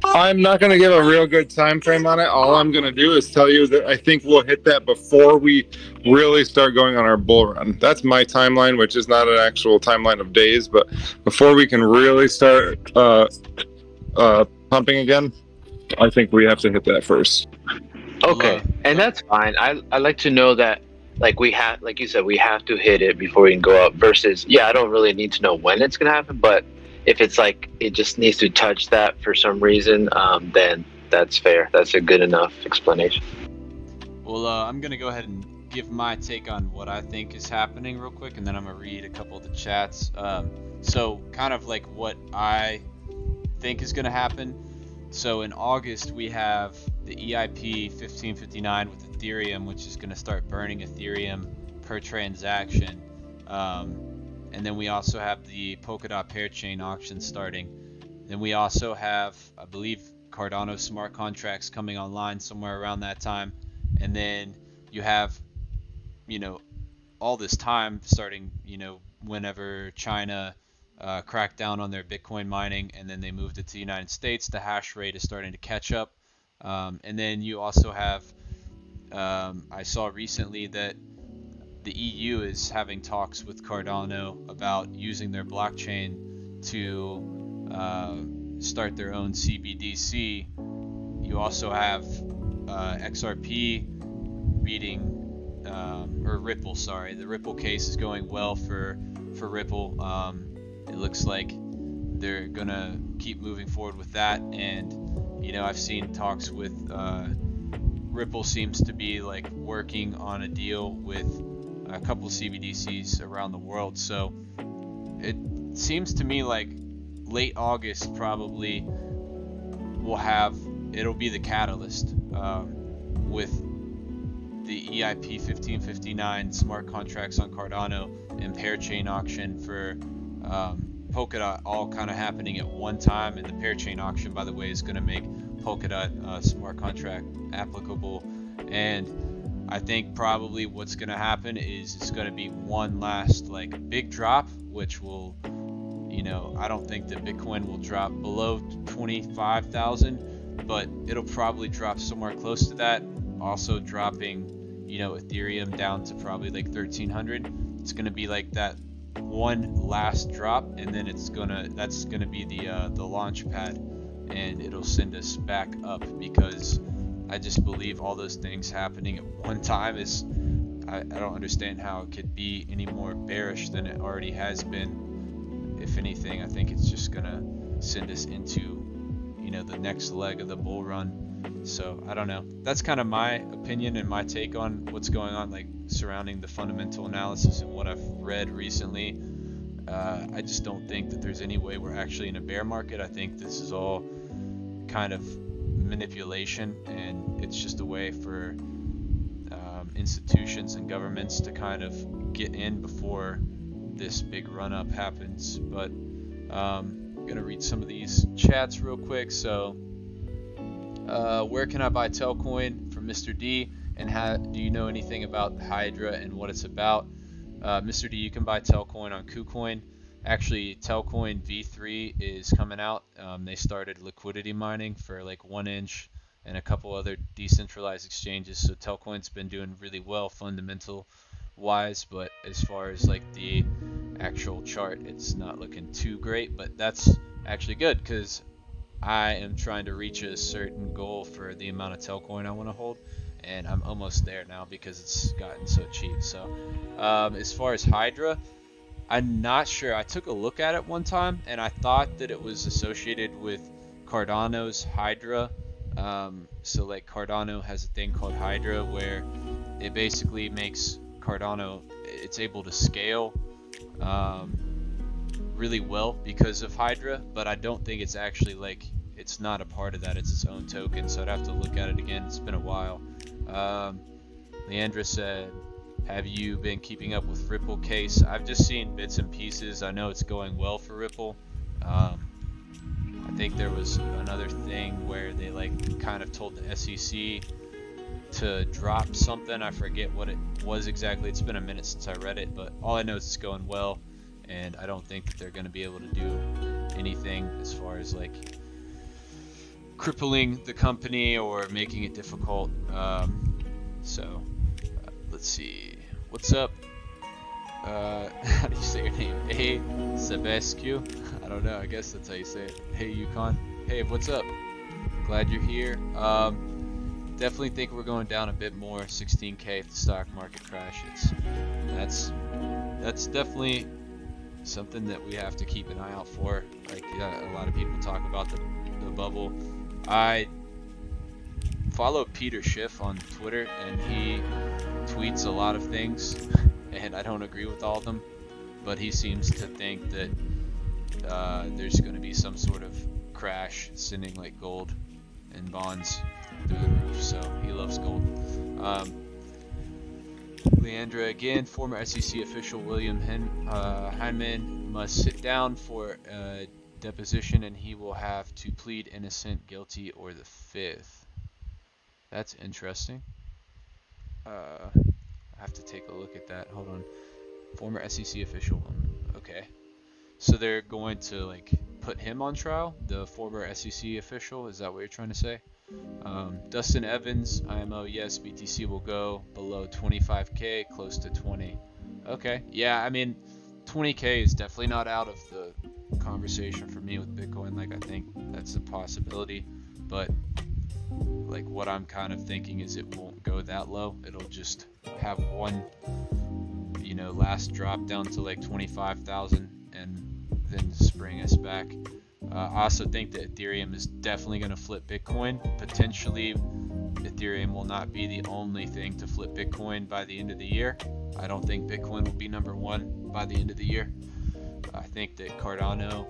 I'm not going to give a real good time frame on it. All I'm going to do is tell you that I think we'll hit that before we really start going on our bull run. That's my timeline, which is not an actual timeline of days, but before we can really start pumping again, I think we have to hit that first. Okay, and that's fine. I like to know that, like, we have, like you said, we have to hit it before we can go up. Versus, yeah, I don't really need to know when it's gonna happen, but if it's like it just needs to touch that for some reason, then that's fair. That's a good enough explanation. Well, I'm gonna go ahead and give my take on what I think is happening real quick, and then I'm gonna read a couple of the chats. So kind of like what I think is gonna happen. So in August we have the EIP 1559 with Ethereum, which is gonna start burning Ethereum per transaction. And then we also have the Polkadot Parachain auction starting. Then we also have, I believe, Cardano smart contracts coming online somewhere around that time. And then you have, you know, all this time starting, you know, whenever China cracked down on their Bitcoin mining, and then they moved it to the United States, the hash rate is starting to catch up. And then you also have, I saw recently that the EU is having talks with Cardano about using their blockchain to start their own CBDC. You also have XRP beating, or Ripple, sorry. The Ripple case is going well for Ripple. It looks like they're gonna keep moving forward with that, and you know, I've seen talks with Ripple seems to be like working on a deal with a couple CBDCs around the world. So it seems to me like late August probably it'll be the catalyst with the EIP 1559 smart contracts on Cardano and Parachain auction for Polkadot all kind of happening at one time. And the Parachain auction, by the way, is going to make Polkadot smart contract applicable. And I think probably what's going to happen is it's going to be one last like big drop, which will, you know, I don't think that Bitcoin will drop below 25,000, but it'll probably drop somewhere close to that. Also dropping, you know, Ethereum down to probably like 1,300. It's going to be like that one last drop, and then that's gonna be the launch pad, and it'll send us back up, because I just believe all those things happening at one time is, I don't understand how it could be any more bearish than it already has been. If anything, I think it's just gonna send us into, you know, the next leg of the bull run. So I don't know. That's kind of my opinion and my take on what's going on, like surrounding the fundamental analysis and what I've read recently. I just don't think that there's any way we're actually in a bear market. I think this is all kind of manipulation, and it's just a way for institutions and governments to kind of get in before this big run up happens. But I'm gonna read some of these chats real quick. So where can I buy Telcoin? From Mr. D. And do you know anything about Hydra and what it's about? Mr. D, you can buy Telcoin on KuCoin. Actually, Telcoin V3 is coming out. They started liquidity mining for like 1inch and a couple other decentralized exchanges. So Telcoin's been doing really well fundamental wise, but as far as like the actual chart, it's not looking too great. But that's actually good because I am trying to reach a certain goal for the amount of Telcoin I want to hold, and I'm almost there now because it's gotten so cheap. So as far as Hydra, I'm not sure. I took a look at it one time and I thought that it was associated with Cardano's Hydra. So like Cardano has a thing called Hydra where it basically makes Cardano, it's able to scale really well because of Hydra, but I don't think it's actually like, it's not a part of that, it's its own token, so I'd have to look at it again. It's been a while. Leandra said, have you been keeping up with Ripple case? I've just seen bits and pieces. I know it's going well for Ripple. I think there was another thing where they like kind of told the SEC to drop something. I forget what it was exactly. It's been a minute since I read it, but all I know is it's going well, and I don't think that they're going to be able to do anything as far as like crippling the company or making it difficult. Let's see. What's up? How do you say your name? Hey, Sebescu? I don't know. I guess that's how you say it. Hey, Yukon. Hey, what's up? Glad you're here. Definitely think we're going down a bit more. 16K if the stock market crashes. That's definitely something that we have to keep an eye out for. Like a lot of people talk about the bubble. I follow Peter Schiff on Twitter, and he tweets a lot of things, and I don't agree with all of them, but he seems to think that there's going to be some sort of crash, sending like gold and bonds through the roof, so he loves gold. Leandra again, former SEC official William Heinemann must sit down for a deposition, and he will have to plead innocent, guilty, or the fifth. That's interesting. I have to take a look at that. Hold on. Former SEC official. Okay. So they're going to like put him on trial, the former SEC official. Is that what you're trying to say? Dustin Evans, IMO, yes, BTC will go below 25K, close to 20. Okay. Yeah, I mean, 20K is definitely not out of the conversation for me with Bitcoin. Like, I think that's a possibility, but like what I'm kind of thinking is it won't go that low. It'll just have one, last drop down to like 25,000 and then spring us back. I also think that Ethereum is definitely going to flip Bitcoin. Potentially, Ethereum will not be the only thing to flip Bitcoin by the end of the year. I don't think Bitcoin will be number one by the end of the year. I think that Cardano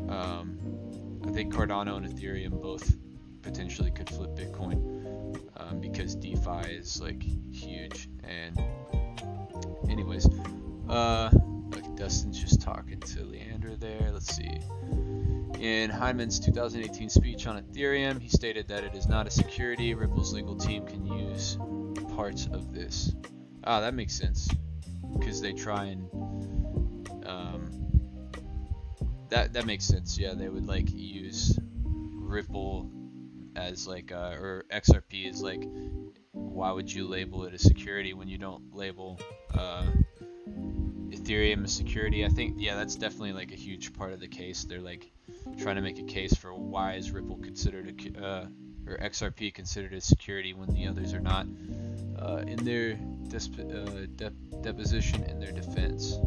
and Ethereum both potentially could flip Bitcoin because DeFi is like huge. And anyways, Dustin's just talking to Leandra there. Let's see. In Heinemann's 2018 speech on Ethereum, he stated that it is not a security. Ripple's legal team can use parts of this. Ah, that makes sense, because they try and that makes sense. Yeah, they would like use Ripple as like or XRP is like, why would you label it a security when you don't label Ethereum a security? I think, yeah, that's definitely like a huge part of the case. They're like trying to make a case for why is Ripple considered or XRP considered a security when the others are not. In their deposition, in their defense.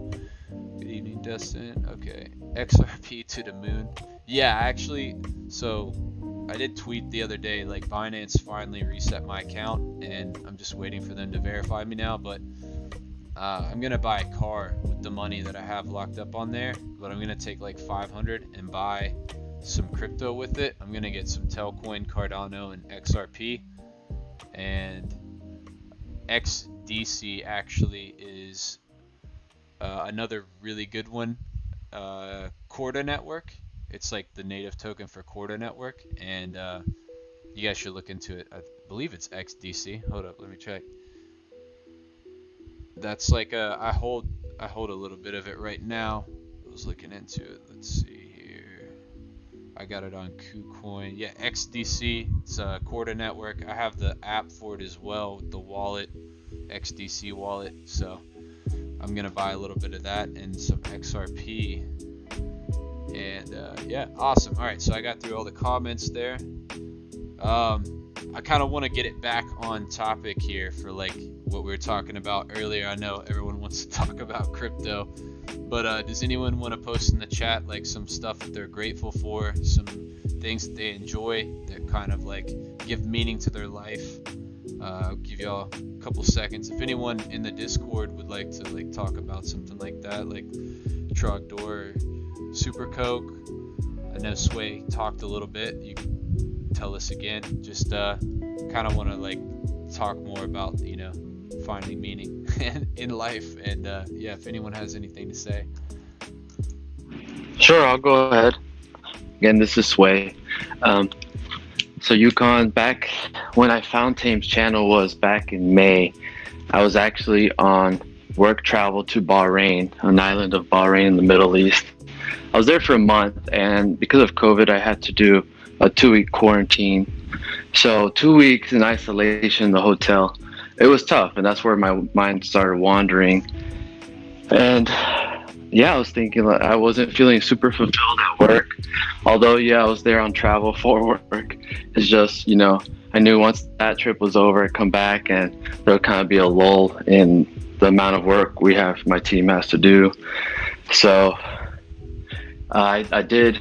Good evening, Dustin. Okay, XRP to the moon. Yeah, actually, so I did tweet the other day, like Binance finally reset my account, and I'm just waiting for them to verify me now, but I'm gonna buy a car with the money that I have locked up on there, but I'm gonna take like 500 and buy some crypto with it. I'm gonna get some Telcoin, Cardano, and XRP, and XDC actually is another really good one. Corda Network. It's like the native token for Corda Network, and you guys should look into it. I believe it's XDC. Hold up, let me check. That's like I hold a little bit of it right now. I was looking into it. Let's see here. I got it on KuCoin. Yeah, XDC. It's a Corda Network. I have the app for it as well with the wallet. XDC wallet, so I'm gonna buy a little bit of that and some XRP. And yeah, awesome. All right, so I got through all the comments there. I kind of want to get it back on topic here for like what we were talking about earlier. I know everyone wants to talk about crypto, but does anyone want to post in the chat like some stuff that they're grateful for, some things that they enjoy that kind of like give meaning to their life? I'll give y'all a couple seconds. If anyone in the Discord would like to like talk about something like that, like Trogdor, Super Coke. I know Sway talked a little bit. You can tell us again. Just kind of want to like talk more about, you know, finding meaning in life. And yeah, if anyone has anything to say. Sure, I'll go ahead. Again, this is Sway. So Yukon, back when I found Tame's channel was back in May. I was actually on work travel to Bahrain, an island of Bahrain in the Middle East. I was there for a month, and because of COVID, I had to do a 2-week quarantine. So 2 weeks in isolation in the hotel, it was tough, and that's where my mind started wandering. And yeah, I was thinking like I wasn't feeling super fulfilled at work. Although, yeah, I was there on travel for work. It's just, you know, I knew once that trip was over, I'd come back and there would kind of be a lull in the amount of work my team has to do. So I did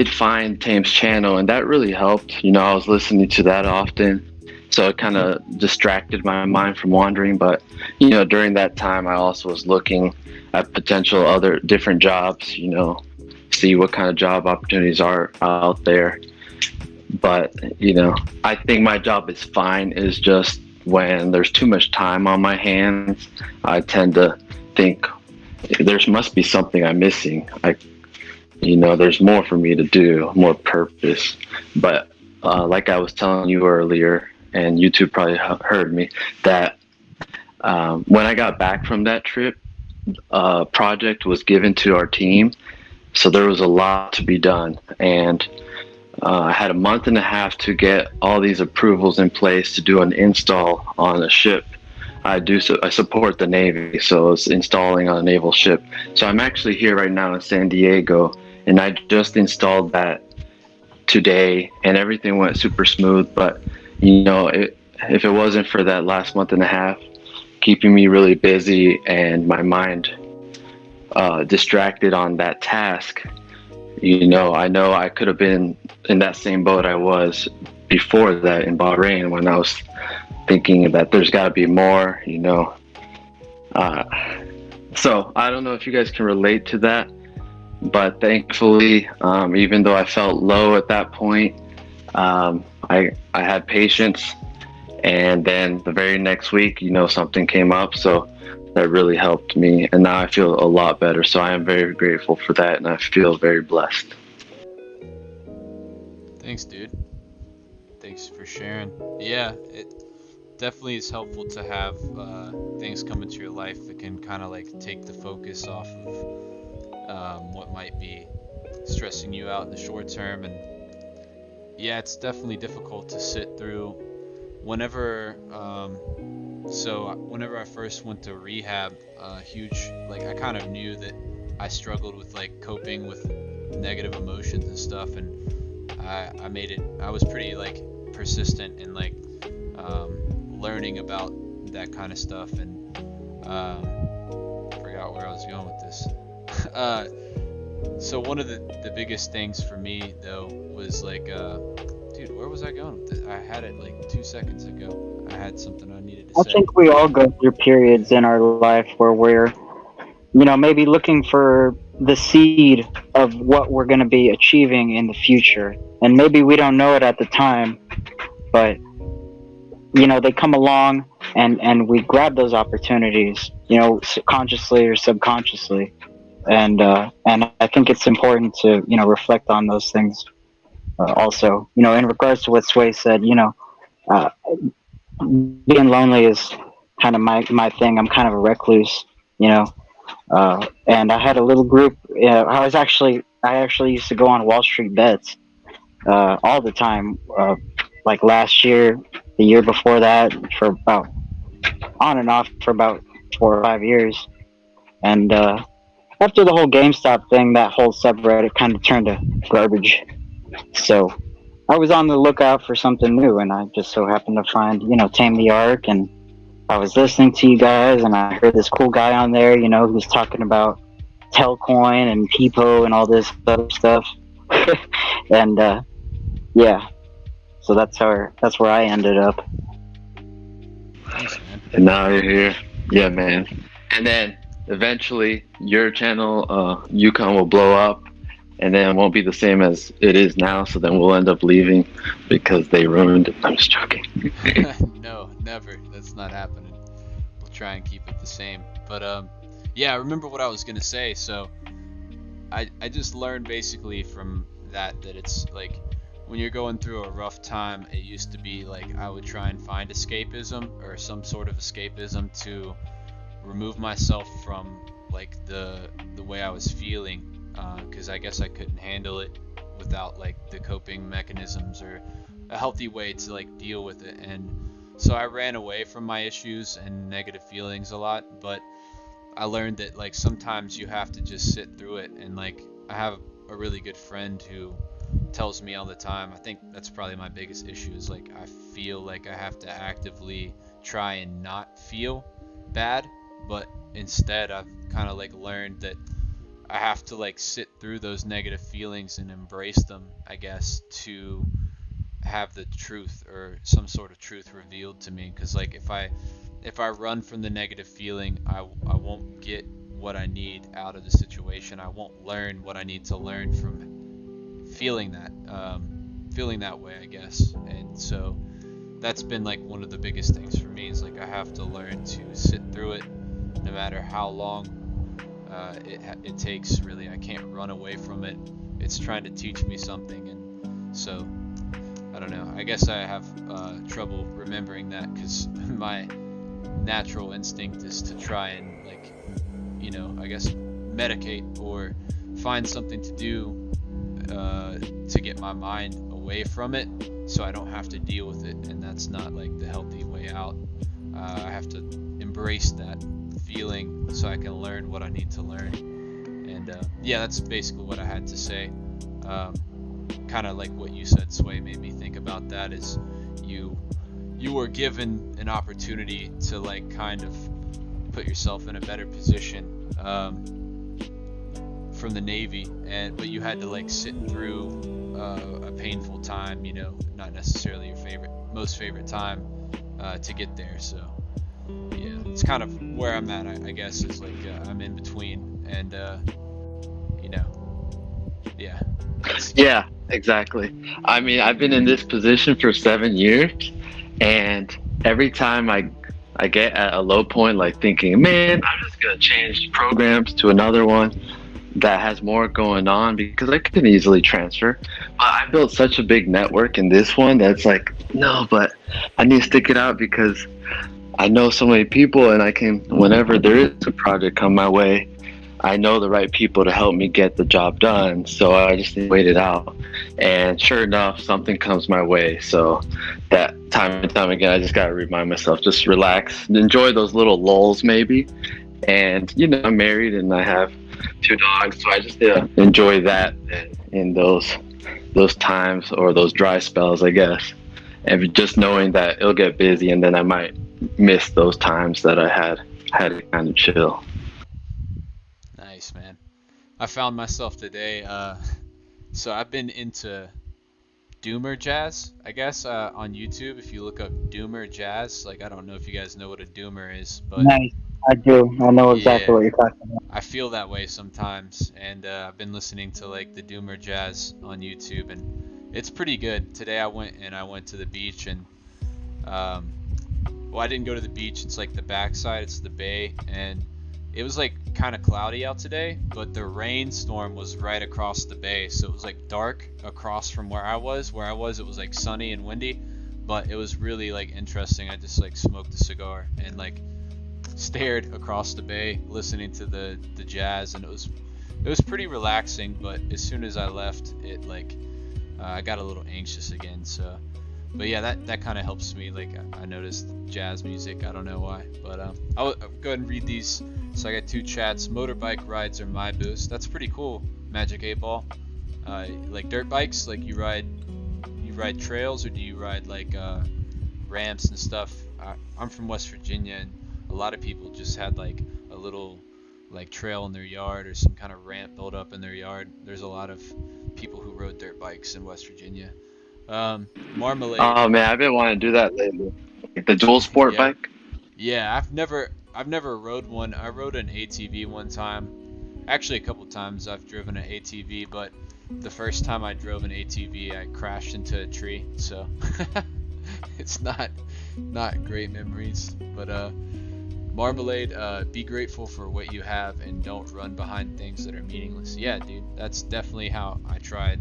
find Tame's channel, and that really helped. You know, I was listening to that often, so it kind of distracted my mind from wandering. But, you know, during that time, I also was looking at potential other different jobs, you know, see what kind of job opportunities are out there. But, you know, I think my job is fine. It's just when there's too much time on my hands, I tend to think there must be something I'm missing. You know, there's more for me to do, more purpose. But like I was telling you earlier, and you two probably heard me, that when I got back from that trip, a project was given to our team. So there was a lot to be done. And I had a month and a half to get all these approvals in place to do an install on a ship. I support the Navy, so it's installing on a naval ship. So I'm actually here right now in San Diego, and I just installed that today, and everything went super smooth. But, you know, if it wasn't for that last month and a half, keeping me really busy and my mind distracted on that task, you know I could have been in that same boat I was before that in Bahrain, when I was thinking that there's got to be more, you know. So I don't know if you guys can relate to that, but thankfully, even though I felt low at that point, I had patience, and then the very next week, you know, something came up, so that really helped me, and now I feel a lot better. So I am very grateful for that, and I feel very blessed. Thanks, dude. Thanks for sharing. Yeah, it definitely is helpful to have things come into your life that can kind of like take the focus off of what might be stressing you out in the short term. And yeah, it's definitely difficult to sit through. Whenever I first went to rehab, I kind of knew that I struggled with like coping with negative emotions and stuff, and I was pretty like persistent in like learning about that kind of stuff, and forgot where I was going with this. So one of the biggest things for me though was like, dude, where was I going with this? I had it like 2 seconds ago. I had something I needed to say. I think we all go through periods in our life where we're, you know, maybe looking for the seed of what we're going to be achieving in the future. And maybe we don't know it at the time, but, you know, they come along and we grab those opportunities, you know, consciously or subconsciously. And I think it's important to, you know, reflect on those things. Also, you know, in regards to what Sway said, you know, being lonely is kind of my thing. I'm kind of a recluse, you know, and I had a little group. I actually used to go on Wall Street bets all the time. Like last year, the year before that, for about on and off for about 4 or 5 years. And after the whole GameStop thing, that whole subreddit kind of turned to garbage. So I was on the lookout for something new, and I just so happened to find, Tame the Ark, and I was listening to you guys, and I heard this cool guy on there, who was talking about Telcoin and Peepo and all this other stuff. And yeah, so that's where I ended up. Thanks, man. And now you're here. Yeah, man. And then eventually your channel, Yukon, will blow up, and then it won't be the same as it is now. So then we'll end up leaving because they ruined it. I'm just joking. No, never. That's not happening. We'll try and keep it the same. But yeah, I remember what I was gonna say. So I just learned basically from that it's like when you're going through a rough time, it used to be like I would try and find escapism or some sort of escapism to remove myself from like the way I was feeling, because I guess I couldn't handle it without like the coping mechanisms or a healthy way to like deal with it. And so I ran away from my issues and negative feelings a lot, but I learned that like sometimes you have to just sit through it. And like I have a really good friend who tells me all the time, I think that's probably my biggest issue, is like I feel like I have to actively try and not feel bad, but instead I've kind of like learned that I have to like sit through those negative feelings and embrace them, I guess, to have the truth or some sort of truth revealed to me. Because like if I run from the negative feeling, I won't get what I need out of the situation. I won't learn what I need to learn from feeling that way, I guess. And so that's been like one of the biggest things for me, is like I have to learn to sit through it no matter how long it takes. Really, I can't run away from it. It's trying to teach me something. And so I don't know, I guess I have trouble remembering that, because my natural instinct is to try and like, I guess medicate or find something to do to get my mind away from it so I don't have to deal with it. And that's not like the healthy way out. I have to embrace that feeling so I can learn what I need to learn. And yeah, that's basically what I had to say. Kind of like what you said, Sway, made me think about that. Is you were given an opportunity to like kind of put yourself in a better position from the Navy, but you had to like sit through a painful time, not necessarily your most favorite time to get there. So yeah, it's kind of where I'm at, I guess, is like I'm in between. And yeah. Yeah, exactly. I mean, I've been in this position for 7 years, and every time I get at a low point, like thinking, man, I'm just gonna change programs to another one that has more going on, because I could easily transfer. But I built such a big network in this one that's like, no, but I need to stick it out because I know so many people, and I can, whenever there is a project come my way, I know the right people to help me get the job done. So I just need to wait it out. And sure enough, something comes my way. So that time and time again, I just got to remind myself, just relax, enjoy those little lulls maybe. And, I'm married and I have 2 dogs. So I just enjoy that in those times, or those dry spells, I guess. And just knowing that it'll get busy, and then I might miss those times that I had to kind of chill. Nice, man. I found myself today, so I've been into Doomer Jazz, I guess, on YouTube. If you look up Doomer Jazz, like, I don't know if you guys know what a Doomer is, but Nice. I do. I know exactly what you're talking about. I feel that way sometimes, and I've been listening to like the Doomer Jazz on YouTube, and it's pretty good. Today I went to the beach, and well, I didn't go to the beach. It's like the backside. It's the bay, and it was like kind of cloudy out today, but the rainstorm was right across the bay, so it was like dark across from where I was. It was like sunny and windy, but it was really like interesting. I just like smoked a cigar and like stared across the bay, listening to the jazz, and it was pretty relaxing. But as soon as I left, it like I got a little anxious again. So But yeah, that kind of helps me. Like I noticed jazz music. I don't know why, but I'll go ahead and read these. So I got 2 chats. Motorbike rides are my boost. That's pretty cool. Magic 8 Ball. Like dirt bikes. Like you ride trails, or do you ride like ramps and stuff? I'm from West Virginia, and a lot of people just had like a little like trail in their yard or some kind of ramp built up in their yard. There's a lot of people who rode dirt bikes in West Virginia. Marmalade. Oh man, I've been wanting to do that lately. Like the dual sport Yeah. bike. Yeah, I've never rode one. I rode an ATV one time. Actually, a couple times I've driven an ATV, but the first time I drove an ATV, I crashed into a tree. So it's not great memories. But Marmalade, be grateful for what you have and don't run behind things that are meaningless. Yeah, dude, that's definitely how I tried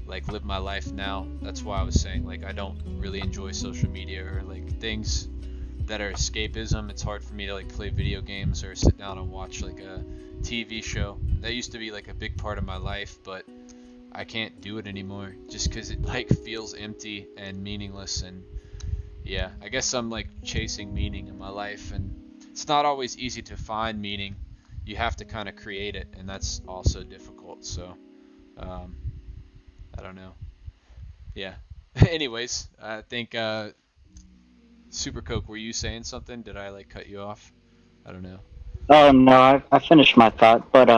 like live my life now. That's why I was saying like I don't really enjoy social media or like things that are escapism. It's hard for me to like play video games or sit down and watch like a TV show. That used to be like a big part of my life, but I can't do it anymore just because it like feels empty and meaningless. And yeah, I guess I'm like chasing meaning in my life, and it's not always easy to find meaning. You have to kind of create it, and that's also difficult. So I don't know. Yeah. Anyways, I think Super Coke, were you saying something? Did I like cut you off? I don't know. Oh no, I finished my thought, but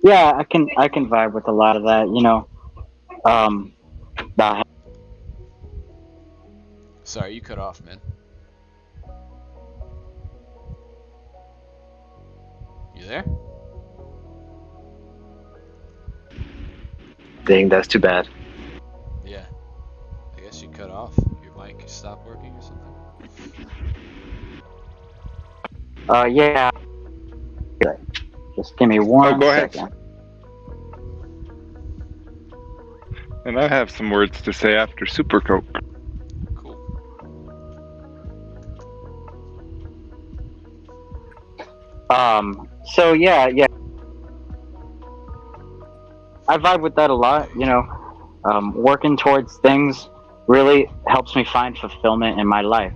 yeah, I can vibe with a lot of that. You know, about Sorry, you cut off, man. You there? Dang, that's too bad. Yeah. I guess you cut off. Your mic stopped working or something? yeah. Just give me one go ahead. second. And I have some words to say after Super Coke. Cool. So yeah. I vibe with that a lot. You know, working towards things really helps me find fulfillment in my life.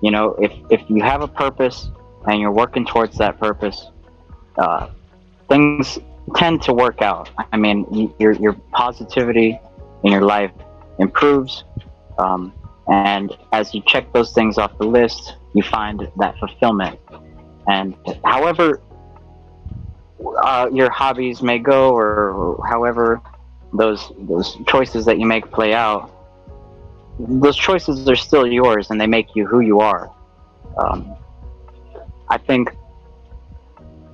You know, if you have a purpose and you're working towards that purpose, things tend to work out. I mean, your positivity in your life improves, and as you check those things off the list, you find that fulfillment. And however your hobbies may go, or however those choices that you make play out, those choices are still yours, and they make you who you are. I think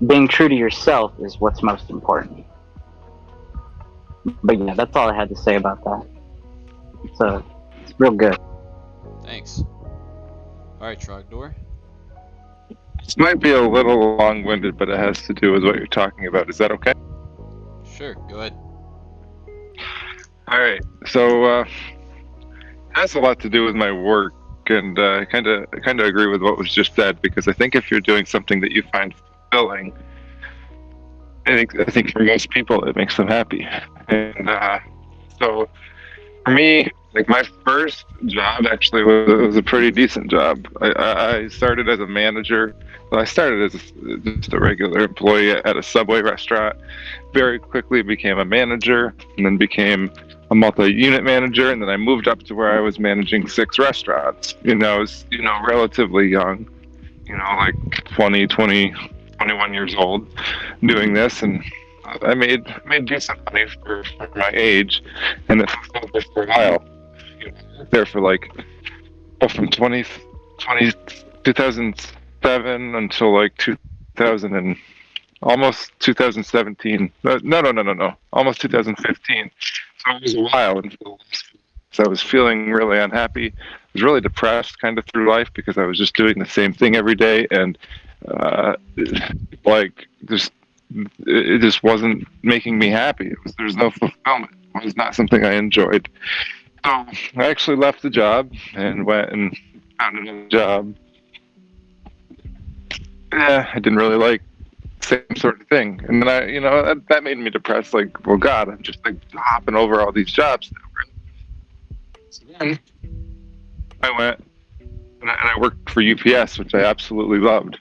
being true to yourself is what's most important. But yeah, that's all I had to say about that. It's real good. Thanks. Alright, Trogdor. This might be a little long-winded, but it has to do with what you're talking about. Is that okay? Sure, go ahead. All right. So it has a lot to do with my work, and I kind of agree with what was just said, because I think if you're doing something that you find fulfilling, I think for most people it makes them happy. And so for me, like my first job actually was a pretty decent job. I started as a manager. Well, I started as just a regular employee at a Subway restaurant. Very quickly became a manager, and then became a multi-unit manager, and then I moved up to where I was managing 6 restaurants. I was, relatively young, like 21 years old, doing this, and I made decent money for my age, and it fulfilled me for a while. There for from 2007 until like 2000 and almost 2017. No, almost 2015. So it was a while. So I was feeling really unhappy. I was really depressed kind of through life, because I was just doing the same thing every day, and it just wasn't making me happy. There's no fulfillment. It was not something I enjoyed. So I actually left the job and went and found another job. Yeah, I didn't really like the same sort of thing. And then that made me depressed. Like, well, God, I'm just like hopping over all these jobs now. So then I went and I worked for UPS, which I absolutely loved.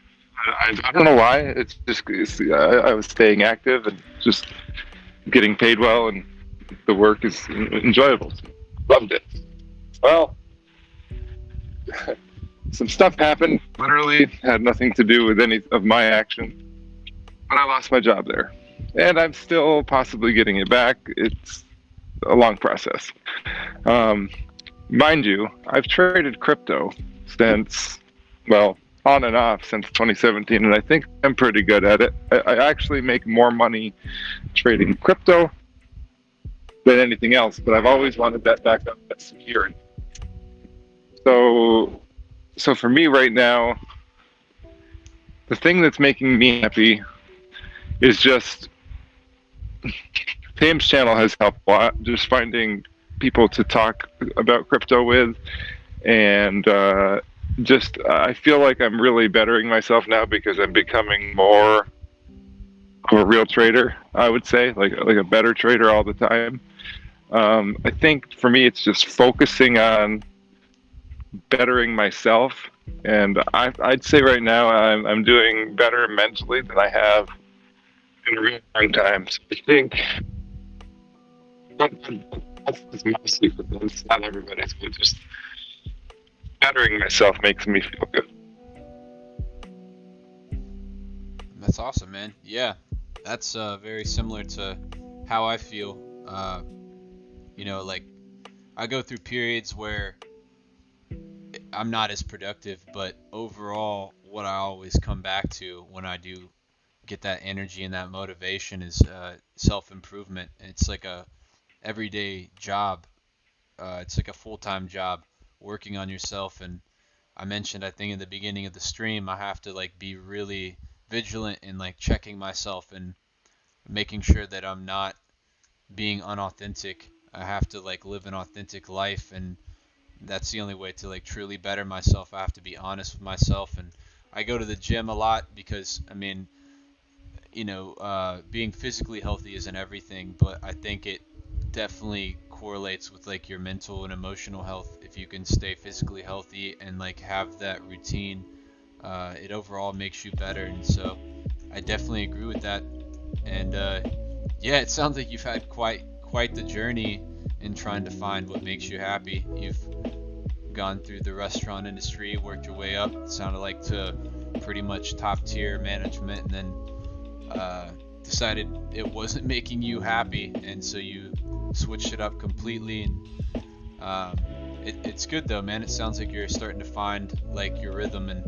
I don't know why. I was staying active and just getting paid well, and the work is enjoyable. Loved it. Well, some stuff happened. Literally had nothing to do with any of my action, but I lost my job there, and I'm still possibly getting it back. It's a long process. Mind you, I've traded crypto since, well, on and off since 2017, and I think I'm pretty good at it. I actually make more money trading crypto than anything else, but I've always wanted that backup, that security. So for me right now, the thing that's making me happy is just Thames channel has helped a lot. Just finding people to talk about crypto with, and I feel like I'm really bettering myself now because I'm becoming more of a real trader. I would say like a better trader all the time. I think for me, it's just focusing on bettering myself, and I'd say right now I'm doing better mentally than I have in a real long time. So I think that's mostly for them. It's not everybody's, but just bettering myself makes me feel good. That's awesome, man. Yeah, that's very similar to how I feel. Like I go through periods where I'm not as productive, but overall, what I always come back to when I do get that energy and that motivation is self-improvement. It's like a everyday job. It's like a full-time job working on yourself. And I mentioned, I think in the beginning of the stream, I have to like be really vigilant in like checking myself and making sure that I'm not being unauthentic. I have to like live an authentic life, and that's the only way to like truly better myself. I have to be honest with myself, and I go to the gym a lot because I mean, being physically healthy isn't everything, but I think it definitely correlates with like your mental and emotional health. If you can stay physically healthy and like have that routine, it overall makes you better. And so I definitely agree with that. And yeah, it sounds like you've had quite the journey in trying to find what makes you happy. You've gone through the restaurant industry, worked your way up, it sounded like, to pretty much top tier management, and then decided it wasn't making you happy, and so you switched it up completely. And it's good though, man. It sounds like you're starting to find like your rhythm, and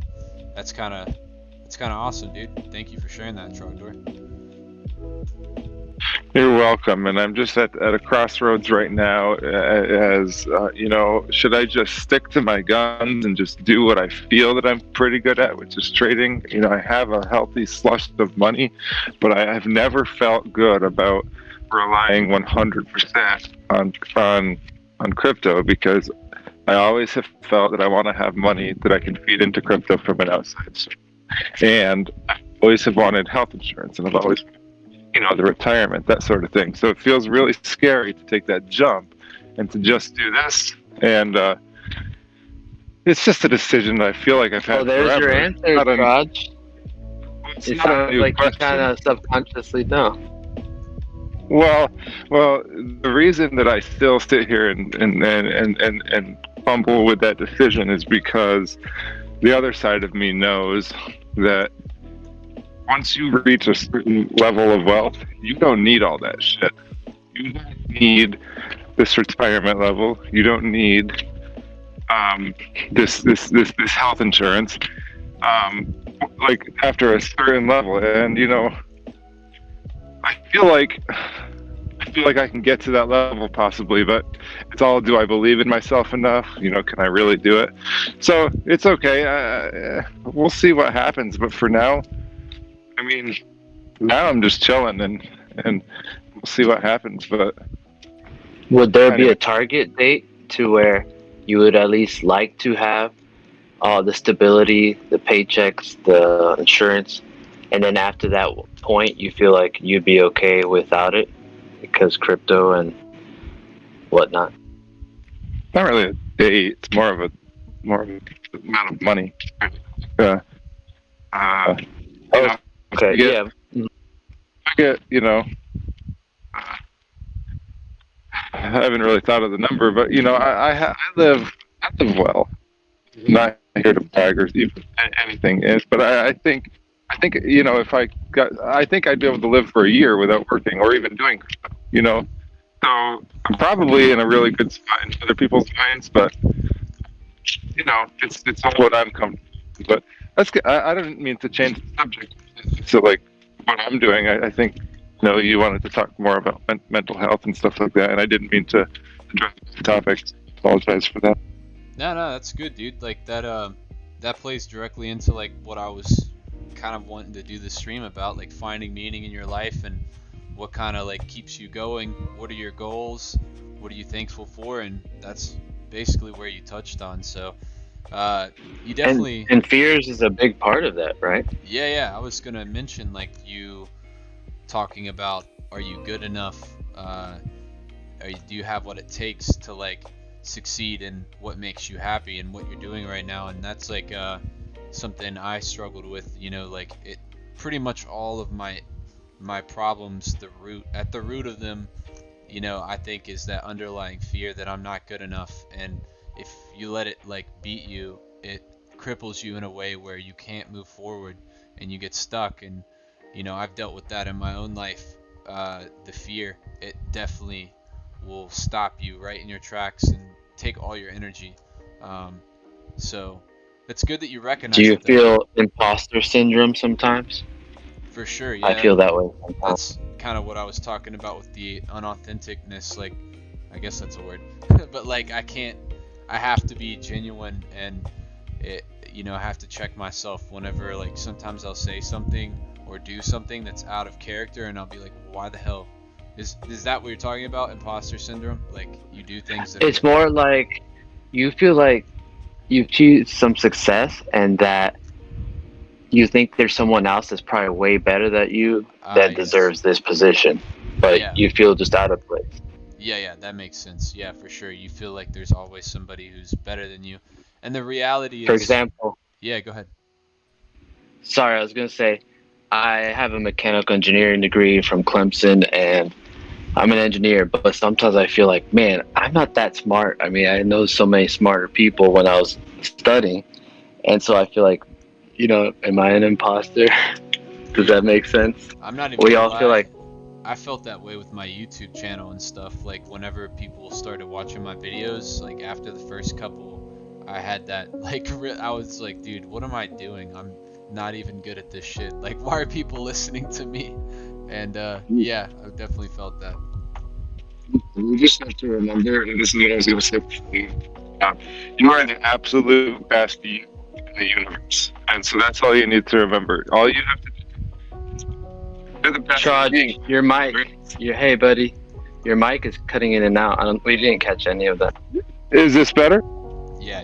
that's kind of awesome, dude. Thank you for sharing that, Trogdor. You're welcome, and I'm just at a crossroads right now. Should I just stick to my guns and just do what I feel that I'm pretty good at, which is trading? I have a healthy slush of money, but I have never felt good about relying 100% on crypto, because I always have felt that I want to have money that I can feed into crypto from an outside source. And I always have wanted health insurance, and I've always, the retirement, that sort of thing. So it feels really scary to take that jump and to just do this. And it's just a decision that I feel like I've had. Well, there's forever. your answer, Raj. It sounds like you kind of subconsciously know. Well, the reason that I still sit here and fumble with that decision is because the other side of me knows that once you reach a certain level of wealth, you don't need all that shit. You don't need this retirement level. You don't need this health insurance. Like after a certain level, and I feel like I can get to that level possibly, but it's all, do I believe in myself enough? Can I really do it? So it's okay. We'll see what happens. But for now, now I'm just chilling, and we'll see what happens. But would there be a target date to where you would at least like to have the stability, the paychecks, the insurance, and then after that point you feel like you'd be okay without it because crypto and whatnot? Not really a date. It's more of a more amount of money. Uh, uh, you know, Okay, get, yeah. I get, uh, I haven't really thought of the number, but I live well. Not here to brag or even anything is, but I think if I think I'd be able to live for a year without working or even doing, you know. So I'm probably in a really good spot in other people's minds, but it's not what I'm comfortable with. But that's good. I don't mean to change the subject. So like what I'm doing, I think you wanted to talk more about mental health and stuff like that, and I didn't mean to address the topic. Apologize for that. No, that's good, dude. Like that plays directly into like what I was kind of wanting to do the stream about, like finding meaning in your life and what kind of like keeps you going. What are your goals? What are you thankful for? And that's basically where you touched on. So you definitely And fears is a big part of that, right? yeah. I was gonna mention like you talking about, are you good enough? Do you have what it takes to like succeed in what makes you happy and what you're doing right now? And that's like something I struggled with. Like it pretty much all of my problems, at the root of them, I think is that underlying fear that I'm not good enough. And if you let it like beat you, it cripples you in a way where you can't move forward and you get stuck. And I've dealt with that in my own life. The fear, it definitely will stop you right in your tracks and take all your energy. So it's good that you recognize Do you it, though. feel imposter syndrome sometimes? For sure, yeah. I feel that way sometimes. That's kind of what I was talking about with the unauthenticness. Like, I guess that's a word. But like, I have to be genuine, and I have to check myself whenever, like, sometimes I'll say something or do something that's out of character, and I'll be like, why the hell? Is that what you're talking about, imposter syndrome? Like, you do things that It's more like you feel like you've achieved some success and that you think there's someone else that's probably way better than you that yes. deserves this position, but Yeah. you feel just out of place. Yeah, that makes sense. Yeah, for sure. You feel like there's always somebody who's better than you. And the reality is... For example... Yeah, go ahead. Sorry, I was going to say, I have a mechanical engineering degree from Clemson, and I'm an engineer, but sometimes I feel like, man, I'm not that smart. I mean, I know so many smarter people when I was studying, and so I feel like, am I an imposter? Does that make sense? I'm not even We all feel like... I felt that way with my YouTube channel and stuff. Like, whenever people started watching my videos, like, after the first couple, I had that, like, I was like, dude, what am I doing? I'm not even good at this shit. Like, why are people listening to me? And, yeah, I definitely felt that. You just have to remember, and this is what I was going to say before, you are the absolute best you in the universe. And so that's all you need to remember. All you have to do is you're the best. Trod, your mic. Hey, buddy. Your mic is cutting in and out. We didn't catch any of that. Is this better? Yeah.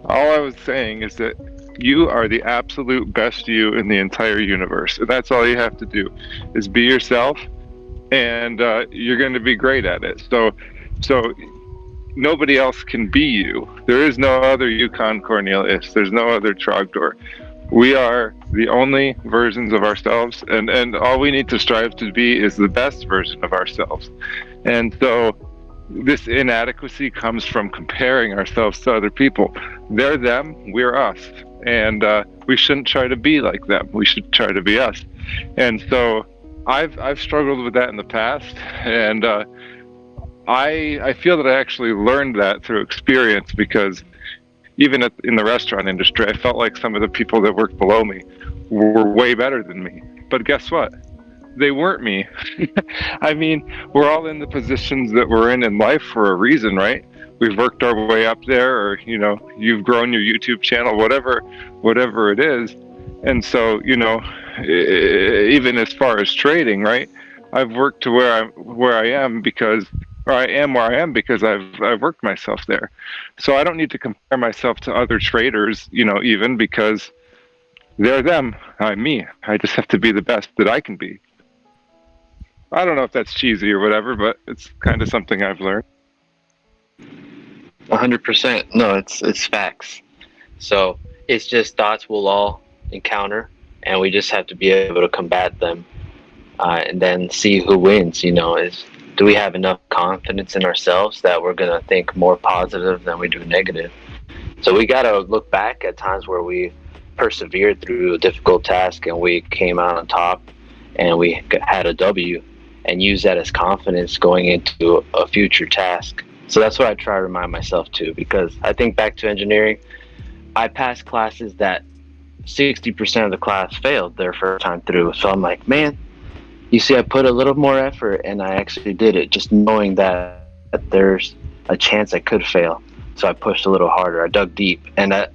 All I was saying is that you are the absolute best you in the entire universe. And that's all you have to do is be yourself, and you're going to be great at it. So nobody else can be you. There is no other Yukon Cornelius. There's no other Trogdor. We are the only versions of ourselves, and all we need to strive to be is the best version of ourselves. And so this inadequacy comes from comparing ourselves to other people. They're them, we're us. And we shouldn't try to be like them. We should try to be us. And so I've struggled with that in the past, and I feel that I actually learned that through experience, because even in the restaurant industry, I felt like some of the people that worked below me were way better than me. But guess what? They weren't me. I mean, we're all in the positions that we're in life for a reason, right? We've worked our way up there, or you've grown your YouTube channel, whatever it is. And so, even as far as trading, right? I've worked to where I am because I've worked myself there. So I don't need to compare myself to other traders, even because they're them, I'm me. I just have to be the best that I can be. I don't know if that's cheesy or whatever, but it's kind of something I've learned. 100%. No, it's facts. So it's just thoughts we'll all encounter, and we just have to be able to combat them, and then see who wins. Is do we have enough confidence in ourselves that we're gonna think more positive than we do negative? So we gotta look back at times where we persevered through a difficult task and we came out on top, and we had a W, and use that as confidence going into a future task. So that's what I try to remind myself too, because I think back to engineering, I passed classes that 60% of the class failed their first time through. So I'm like, man, you see, I put a little more effort and I actually did it, just knowing that there's a chance I could fail. So I pushed a little harder. I dug deep, and that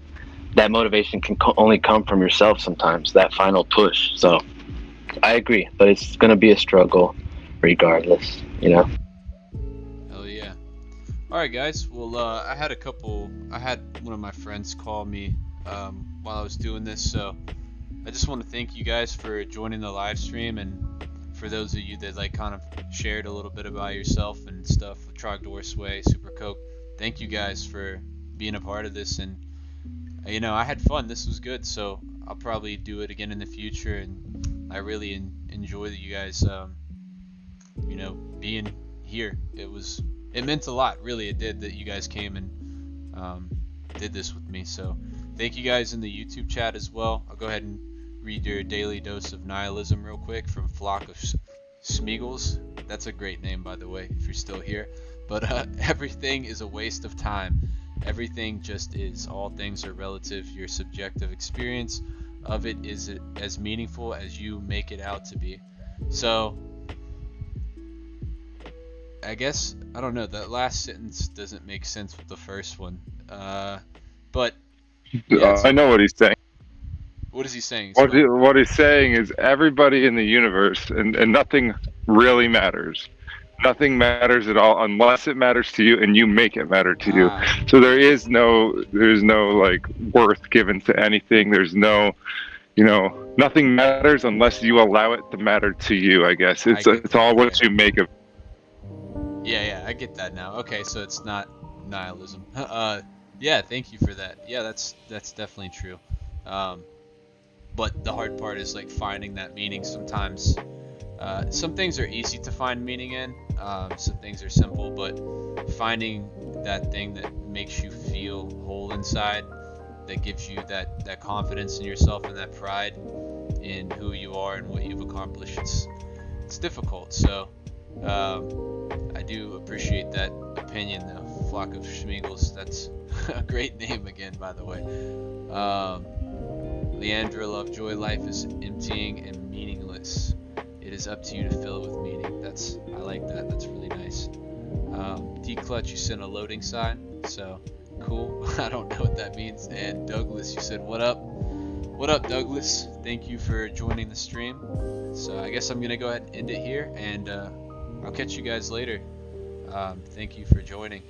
motivation can only come from yourself sometimes. That final push. So I agree, but it's going to be a struggle, regardless. Hell yeah. All right, guys. Well, I had one of my friends call me while I was doing this, so I just want to thank you guys for joining the live stream, and for those of you that kind of shared a little bit about yourself and stuff with Trogdor Sway, Super Coke. Thank you guys for being a part of this, and I had fun. This was good, so I'll probably do it again in the future, and I really enjoy that you guys being here. It meant a lot, really. It did, that you guys came and did this with me. So thank you guys in the YouTube chat as well. I'll go ahead and read your daily dose of nihilism real quick from Flock of Smeagol's. That's a great name, by the way, if you're still here. But everything is a waste of time. Everything just is. All things are relative. Your subjective experience of it is as meaningful as you make it out to be. So I guess, I don't know, that last sentence doesn't make sense with the first one. But yeah, I know what he's saying. What is he saying? What he's saying is everybody in the universe, and nothing really matters. Nothing matters at all unless it matters to you and you make it matter to you. So there's no worth given to anything. There's no, nothing matters unless you allow it to matter to you, I guess. It's all what you make of. Yeah, I get that now. Okay, so it's not nihilism. Yeah, thank you for that. Yeah, that's definitely true. But the hard part is finding that meaning. Sometimes some things are easy to find meaning in, some things are simple, but finding that thing that makes you feel whole inside, that gives you that confidence in yourself and that pride in who you are and what you've accomplished, it's difficult. So I do appreciate that opinion though. Flock of Schmeagles, that's a great name again, by the way. Leandra Lovejoy, life is emptying and meaningless. It is up to you to fill it with meaning. I like that. That's really nice. D-Clutch, you sent a loading sign, so cool. I don't know what that means. And Douglas, you said, what up? What up, Douglas? Thank you for joining the stream. So I guess I'm going to go ahead and end it here, and I'll catch you guys later. Thank you for joining.